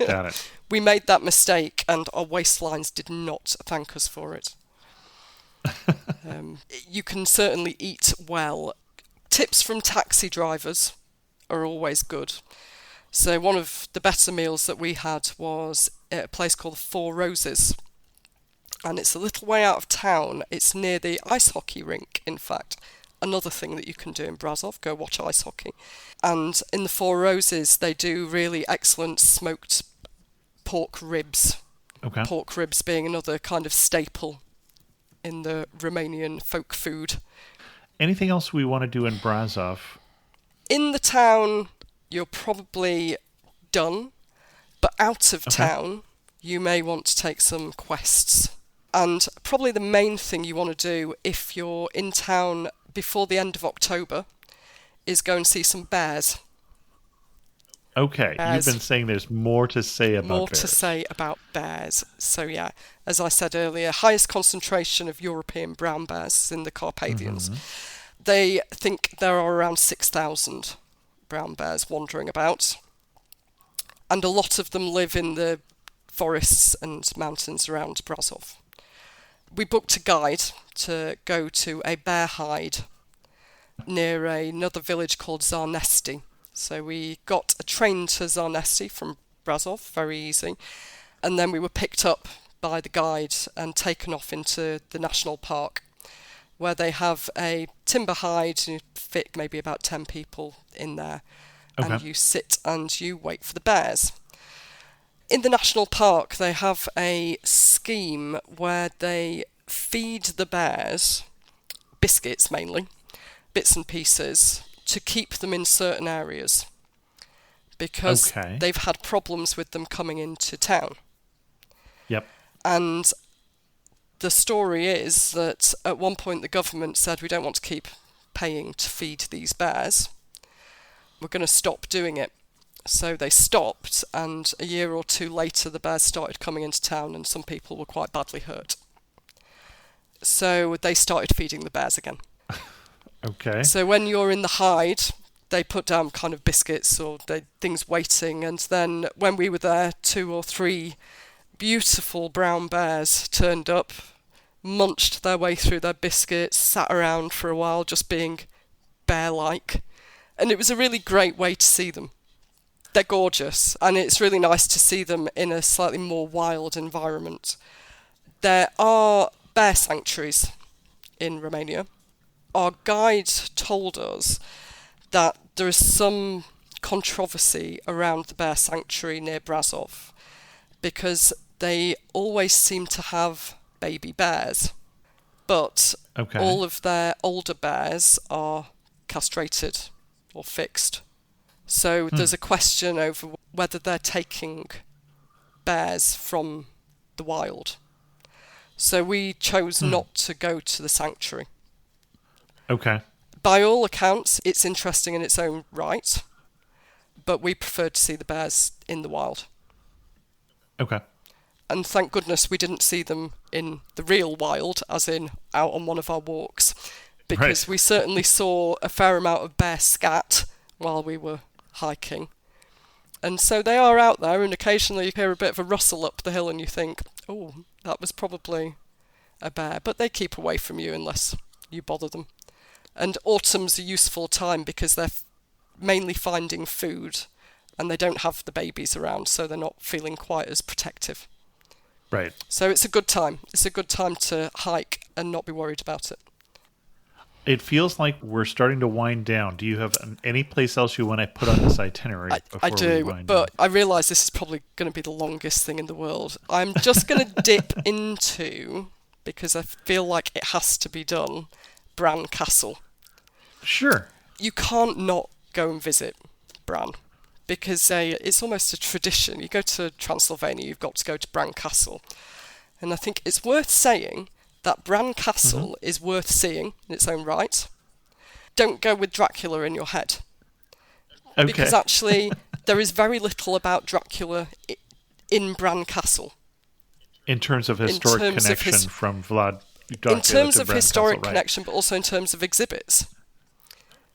got it. We made that mistake and our waistlines did not thank us for it. You can certainly eat well. Tips from taxi drivers are always good. So one of the better meals that we had was at a place called Four Roses. And it's a little way out of town. It's near the ice hockey rink, in fact. Another thing that you can do in Brasov, go watch ice hockey. And in the Four Roses, they do really excellent smoked pork ribs. Okay. Pork ribs being another kind of staple in the Romanian folk food. Anything else we want to do in Brasov? In the town, you're probably done. But out of town, you may want to take some quests. And probably the main thing you want to do if you're in town before the end of October is go and see some bears. Okay, bears. You've been saying there's more to say about bears. More to say about bears. So yeah, as I said earlier, highest concentration of European brown bears in the Carpathians. They think there are around 6,000 brown bears wandering about. And a lot of them live in the forests and mountains around Brasov. We booked a guide to go to a bear hide near another village called Zarnesti. So we got a train to Zarnesti from Brasov, very easy. And then we were picked up by the guide and taken off into the national park, where they have a timber hide, you fit maybe about 10 people in there. Okay. And you sit and you wait for the bears. In the national park, they have a scheme where they feed the bears biscuits mainly, bits and pieces, to keep them in certain areas because they've had problems with them coming into town. Yep. And the story is that at one point the government said, we don't want to keep paying to feed these bears. We're going to stop doing it. So they stopped, and a year or two later the bears started coming into town and some people were quite badly hurt. So they started feeding the bears again. Okay. So when you're in the hide, they put down kind of biscuits or things waiting, and then when we were there, 2 or 3 beautiful brown bears turned up, munched their way through their biscuits, sat around for a while just being bear-like, and it was a really great way to see them. They're gorgeous, and it's really nice to see them in a slightly more wild environment. There are bear sanctuaries in Romania. Our guide told us that there is some controversy around the bear sanctuary near Brasov because they always seem to have baby bears, but all of their older bears are castrated or fixed. So there's a question over whether they're taking bears from the wild. So we chose not to go to the sanctuary. Okay. By all accounts, it's interesting in its own right, but we preferred to see the bears in the wild. Okay. And thank goodness we didn't see them in the real wild, as in out on one of our walks, because we certainly saw a fair amount of bear scat while we were hiking. And so they are out there, and occasionally you hear a bit of a rustle up the hill and you think, oh, that was probably a bear. But they keep away from you unless you bother them. And autumn's a useful time because they're mainly finding food and they don't have the babies around, so they're not feeling quite as protective. Right. So it's a good time. It's a good time to hike and not be worried about it. It feels like we're starting to wind down. Do you have any place else you want to put on this itinerary? I do, but I realise this is probably going to be the longest thing in the world. I'm just going to dip into, because I feel like it has to be done, Bran Castle. Sure. You can't not go and visit Bran, because it's almost a tradition. You go to Transylvania, you've got to go to Bran Castle. And I think it's worth saying that Bran Castle is worth seeing in its own right. Don't go with Dracula in your head. Okay. Because actually, there is very little about Dracula in Bran Castle. In terms of historic connection from Vlad Dracula in terms to of Bran historic Castle, connection, but also in terms of exhibits.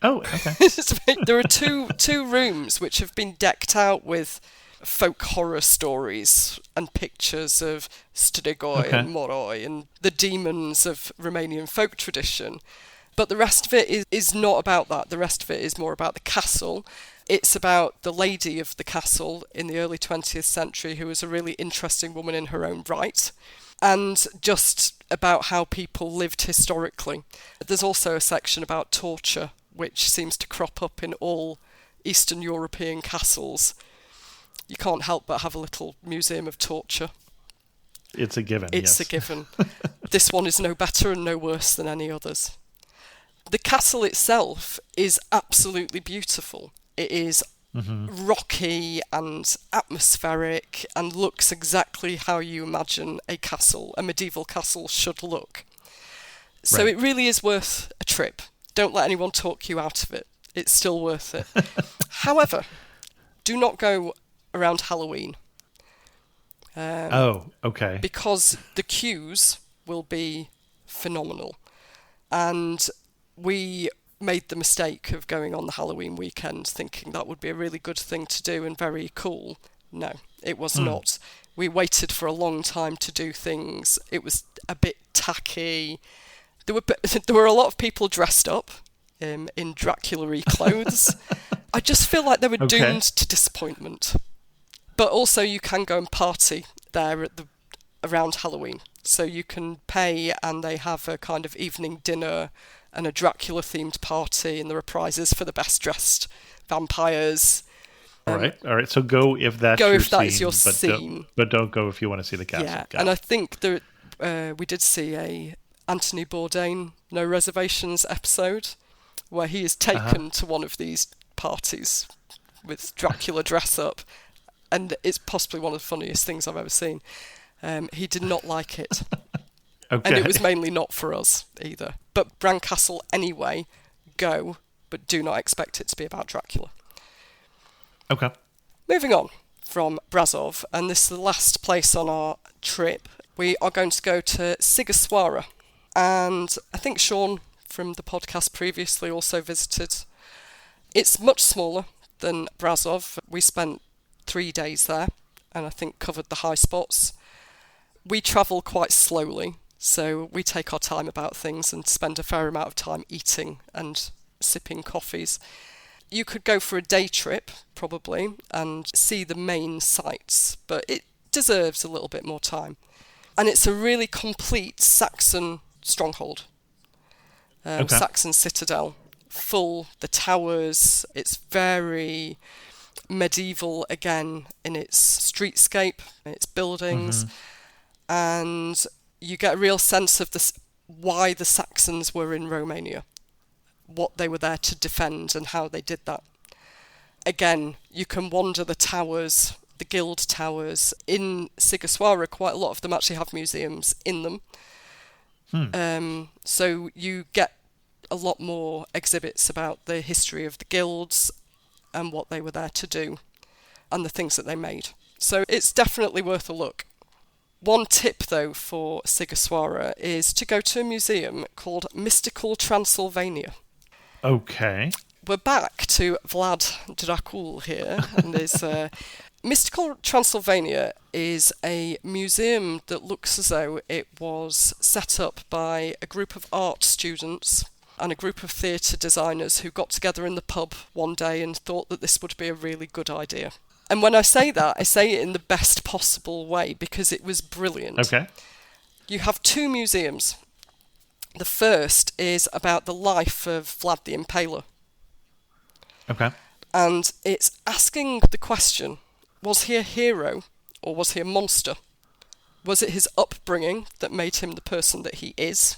Oh, okay. There are two rooms which have been decked out with folk horror stories and pictures of Strigoi and Moroi and the demons of Romanian folk tradition. But the rest of it is not about that. The rest of it is more about the castle. It's about the lady of the castle in the early 20th century who was a really interesting woman in her own right, and just about how people lived historically. There's also a section about torture, which seems to crop up in all Eastern European castles. You can't help but have a little museum of torture. It's a given, It's a given. This one is no better and no worse than any others. The castle itself is absolutely beautiful. It is rocky and atmospheric and looks exactly how you imagine a medieval castle should look. So it really is worth a trip. Don't let anyone talk you out of it. It's still worth it. However, do not go around Halloween. Okay. Because the queues will be phenomenal. And we made the mistake of going on the Halloween weekend thinking that would be a really good thing to do and very cool. No, it was not. We waited for a long time to do things. It was a bit tacky. There were a lot of people dressed up in Dracula-y clothes. I just feel like they were doomed to disappointment. But also you can go and party there around Halloween. So you can pay and they have a kind of evening dinner and a Dracula-themed party, and there are prizes for the best-dressed vampires. All right. So go if that's your scene, but don't go if you want to see the castle. Yeah, and I think we did see a Anthony Bourdain No Reservations episode where he is taken to one of these parties with Dracula dress up, and it's possibly one of the funniest things I've ever seen. He did not like it. And it was mainly not for us either. But Bran Castle anyway, go, but do not expect it to be about Dracula. Okay. Moving on from Brasov, and this is the last place on our trip, we are going to go to Sighiswara. And I think Sean from the podcast previously also visited. It's much smaller than Brasov. We spent 3 days there and I think covered the high spots. We travel quite slowly, so we take our time about things and spend a fair amount of time eating and sipping coffees. You could go for a day trip, probably, and see the main sites, but it deserves a little bit more time. And it's a really complete Saxon stronghold. Saxon citadel, the towers. It's very medieval again in its streetscape, its buildings, and you get a real sense of why the Saxons were in Romania, what they were there to defend and how they did that. Again, you can wander the towers. the guild towers in Sighiswara, quite a lot of them actually have museums in them. So you get a lot more exhibits about the history of the guilds and what they were there to do and the things that they made. So it's definitely worth a look. One tip, though, for Sighiswara is to go to a museum called Mystical Transylvania. Okay. We're back to Vlad Dracula here, and there's Mystical Transylvania is a museum that looks as though it was set up by a group of art students and a group of theatre designers who got together in the pub one day and thought that this would be a really good idea. And when I say that, I say it in the best possible way because it was brilliant. Okay. You have two museums. The first is about the life of Vlad the Impaler. Okay. And it's asking the question, was he a hero or was he a monster? Was it his upbringing that made him the person that he is?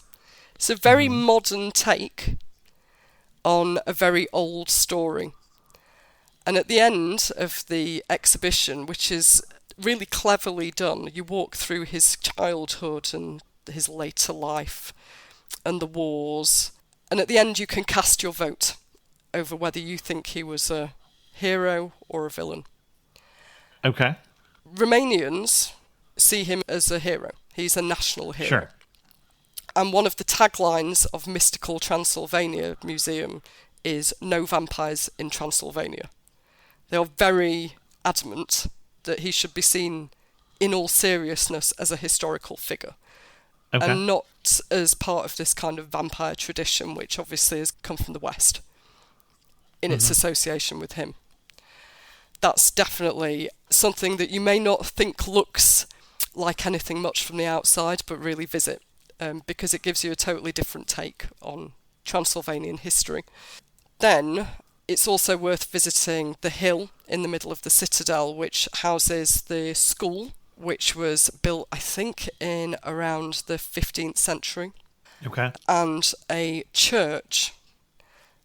It's a very modern take on a very old story. And at the end of the exhibition, which is really cleverly done, you walk through his childhood and his later life and the wars. And at the end, you can cast your vote over whether you think he was a hero or a villain. Okay. Romanians see him as a hero. He's a national hero. Sure. And one of the taglines of Mystical Transylvania Museum is "No vampires in Transylvania." They are very adamant that he should be seen in all seriousness as a historical figure. Okay. And not as part of this kind of vampire tradition, which obviously has come from the West in its association with him. That's definitely something that you may not think looks like anything much from the outside, but really visit, because it gives you a totally different take on Transylvanian history. Then it's also worth visiting the hill in the middle of the citadel, which houses the school, which was built, I think, in around the 15th century. Okay. And a church,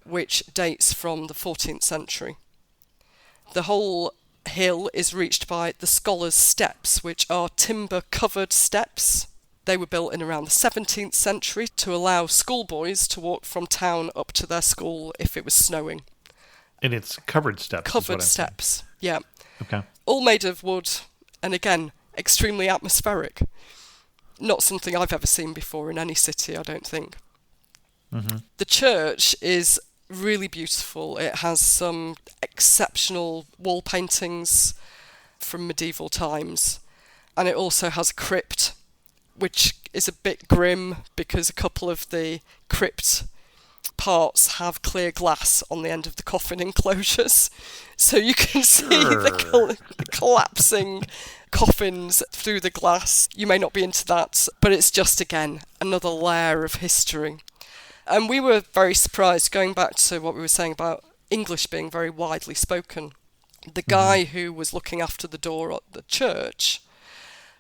which dates from the 14th century. The whole hill is reached by the Scholars' Steps, which are timber-covered steps. They were built in around the 17th century to allow schoolboys to walk from town up to their school if it was snowing. And it's covered steps. Covered steps, yeah. Okay. All made of wood, and again, extremely atmospheric. Not something I've ever seen before in any city, I don't think. The church is really beautiful. It has some exceptional wall paintings from medieval times, and it also has a crypt, which is a bit grim because a couple of the crypt parts have clear glass on the end of the coffin enclosures, so you can see the collapsing coffins through the glass. You may not be into that, but it's just, again, another layer of history. And we were very surprised, going back to what we were saying about English being very widely spoken. The guy who was looking after the door at the church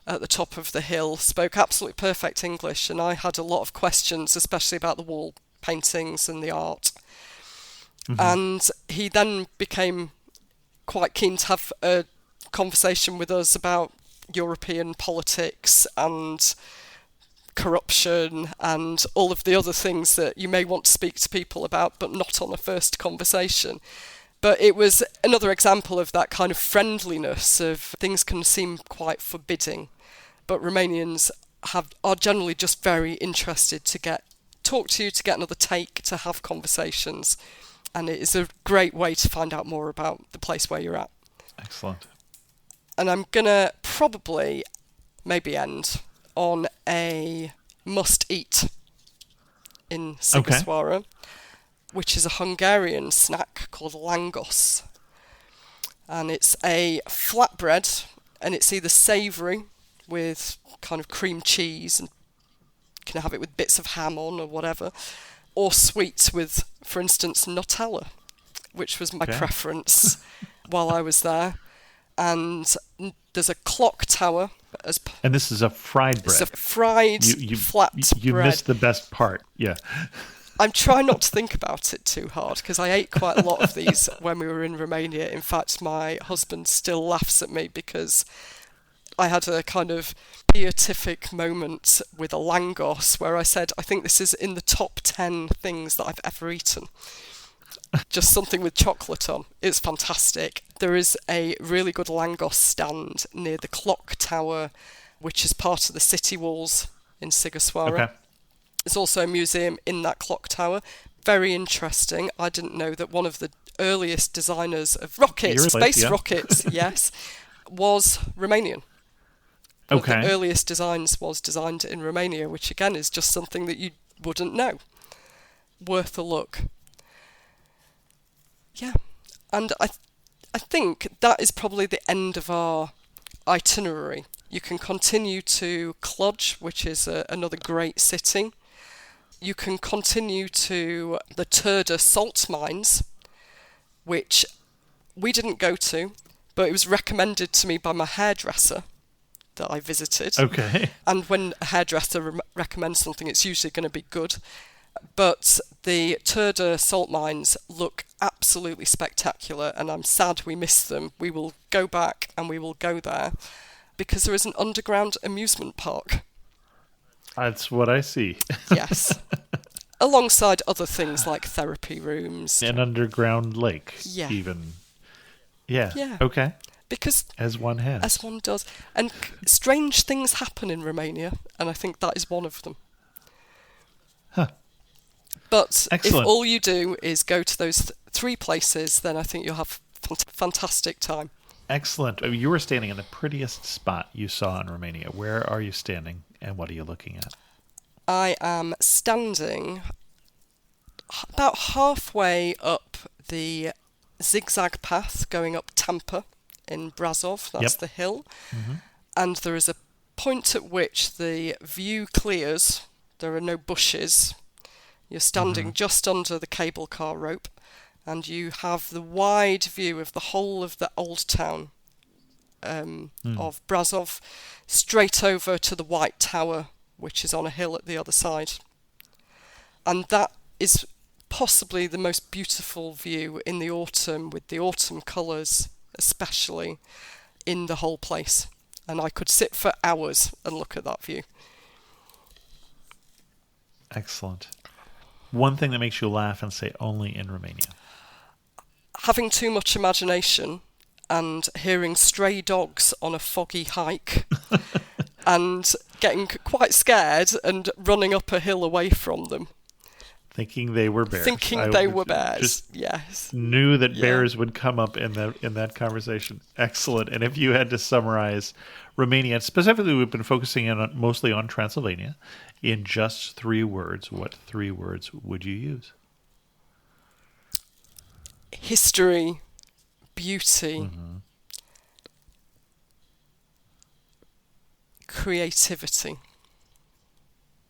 at the top of the hill spoke absolutely perfect English, and I had a lot of questions, especially about the wall paintings and the art. And he then became quite keen to have a conversation with us about European politics and corruption and all of the other things that you may want to speak to people about, but not on a first conversation. But it was another example of that kind of friendliness of things can seem quite forbidding, but Romanians are generally just very interested to talk to you, to get another take, to have conversations. And it is a great way to find out more about the place where you're at. Excellent. And I'm going to probably maybe end on a must-eat in Sighiswara, which is a Hungarian snack called langos. And it's a flatbread, and it's either savoury with kind of cream cheese, and you can have it with bits of ham on or whatever, or sweet with, for instance, Nutella, which was my preference while I was there. And there's a clock tower. And this is a fried bread. It's a fried flat bread. You missed the best part, yeah. I'm trying not to think about it too hard because I ate quite a lot of these when we were in Romania. In fact, my husband still laughs at me because I had a kind of beatific moment with a langos where I said, I think this is in the top 10 things that I've ever eaten. Just something with chocolate on. It's fantastic. There is a really good langos stand near the clock tower, which is part of the city walls in Sighisoara. Okay. There's also a museum in that clock tower. Very interesting. I didn't know that one of the earliest designers of rockets, space rockets, yes, was Romanian. One of the earliest designs was designed in Romania, which again is just something that you wouldn't know. Worth a look. Yeah, and I think that is probably the end of our itinerary. You can continue to Cluj, which is another great city. You can continue to the Turda salt mines, which we didn't go to, but it was recommended to me by my hairdresser that I visited. Okay. And when a hairdresser recommends something, it's usually going to be good. But the Turda salt mines look absolutely spectacular, and I'm sad we missed them. We will go back and we will go there because there is an underground amusement park. That's what I see. Yes. Alongside other things like therapy rooms. An underground lake, yeah. even. Yeah. Yeah. Okay. Because as one has. As one does. And strange things happen in Romania, and I think that is one of them. Huh. But Excellent. If all you do is go to those three places, then I think you'll have a fantastic time. Excellent. You were standing in the prettiest spot you saw in Romania. Where are you standing, and what are you looking at? I am standing about halfway up the zigzag path going up Tampa in Brasov. That's the hill. Mm-hmm. And there is a point at which the view clears. There are no bushes. You're standing just under the cable car rope, and you have the wide view of the whole of the old town of Brasov, straight over to the White Tower, which is on a hill at the other side. And that is possibly the most beautiful view in the autumn, with the autumn colours especially in the whole place. And I could sit for hours and look at that view. Excellent. One thing that makes you laugh and say only in Romania. Having too much imagination and hearing stray dogs on a foggy hike and getting quite scared and running up a hill away from them. Thinking they were bears. Just yes. Knew that bears would come up in that conversation. Excellent. And if you had to summarize Romania, specifically we've been focusing mostly on Transylvania, in just 3 words, what 3 words would you use? History, beauty, creativity.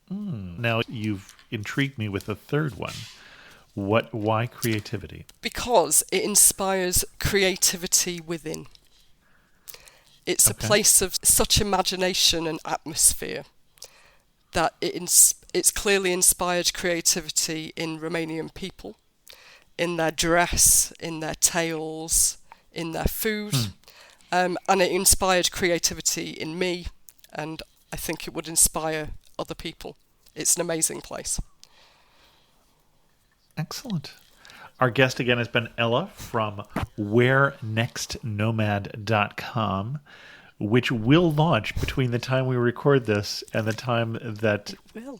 Now you've intrigued me with the third one. Why creativity? Because it inspires creativity within. It's a place of such imagination and atmosphere that it's clearly inspired creativity in Romanian people, in their dress, in their tales, in their food, and it inspired creativity in me, and I think it would inspire other people. It's an amazing place. Excellent. Our guest again has been Ela from wherenextnomad.com, which will launch between the time we record this and the time that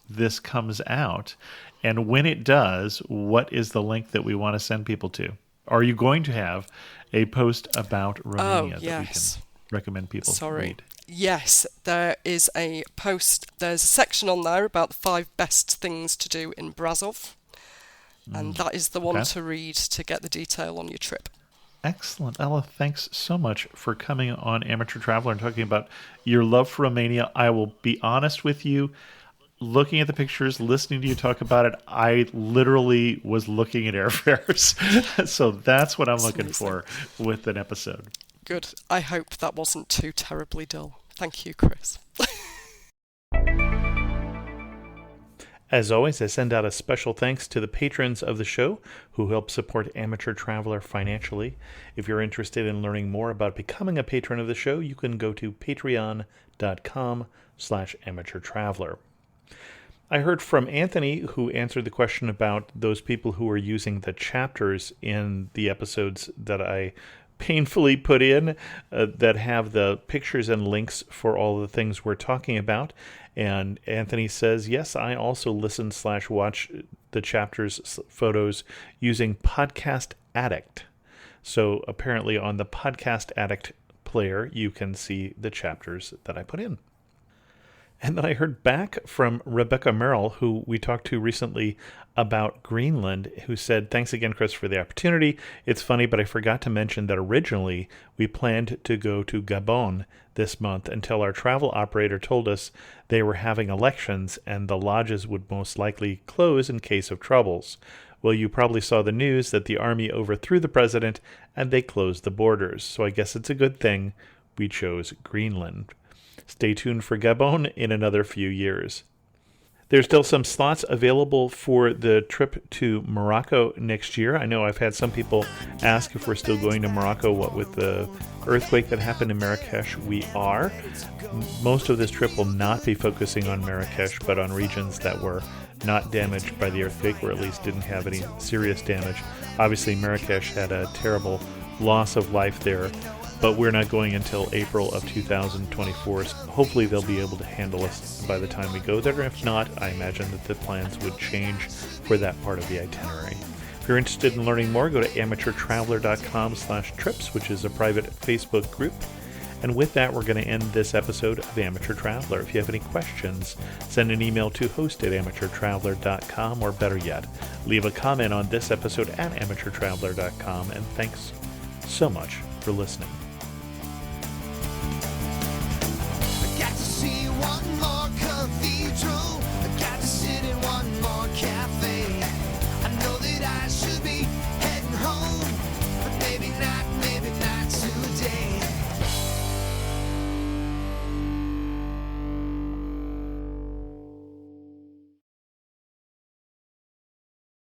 this comes out. And when it does, what is the link that we want to send people to? Are you going to have a post about Romania that we can recommend people read? Yes, there is a post. There's a section on there about the 5 best things to do in Brasov. And that is the one to read to get the detail on your trip. Excellent. Ela, thanks so much for coming on Amateur Traveler and talking about your love for Romania. I will be honest with you. Looking at the pictures, listening to you talk about it, I literally was looking at airfares. So that's what I'm looking for with an episode. Good. I hope that wasn't too terribly dull. Thank you, Chris. As always, I send out a special thanks to the patrons of the show who help support Amateur Traveler financially. If you're interested in learning more about becoming a patron of the show, you can go to patreon.com/amateurtraveler. I heard from Anthony, who answered the question about those people who are using the chapters in the episodes that I painfully put in that have the pictures and links for all the things we're talking about. And Anthony says, yes, I also listen/watch the chapters photos using Podcast Addict. So apparently on the Podcast Addict player, you can see the chapters that I put in. And then I heard back from Rebecca Merrill, who we talked to recently about Greenland, who said, thanks again, Chris, for the opportunity. It's funny, but I forgot to mention that originally we planned to go to Gabon this month until our travel operator told us they were having elections and the lodges would most likely close in case of troubles. Well, you probably saw the news that the army overthrew the president and they closed the borders. So I guess it's a good thing we chose Greenland. Stay tuned for Gabon in another few years. There's still some slots available for the trip to Morocco next year. I know I've had some people ask if we're still going to Morocco, what with the earthquake that happened in Marrakesh. We are. Most of this trip will not be focusing on Marrakesh, but on regions that were not damaged by the earthquake, or at least didn't have any serious damage. Obviously, Marrakesh had a terrible loss of life there, but we're not going until April of 2024. So hopefully they'll be able to handle us by the time we go there. If not, I imagine that the plans would change for that part of the itinerary. If you're interested in learning more, go to amateurtraveler.com/trips, which is a private Facebook group. And with that, we're going to end this episode of Amateur Traveler. If you have any questions, send an email to host@amateurtraveler.com, or better yet, leave a comment on this episode at amateurtraveler.com. And thanks so much for listening. Got to see one more cathedral. Got to sit in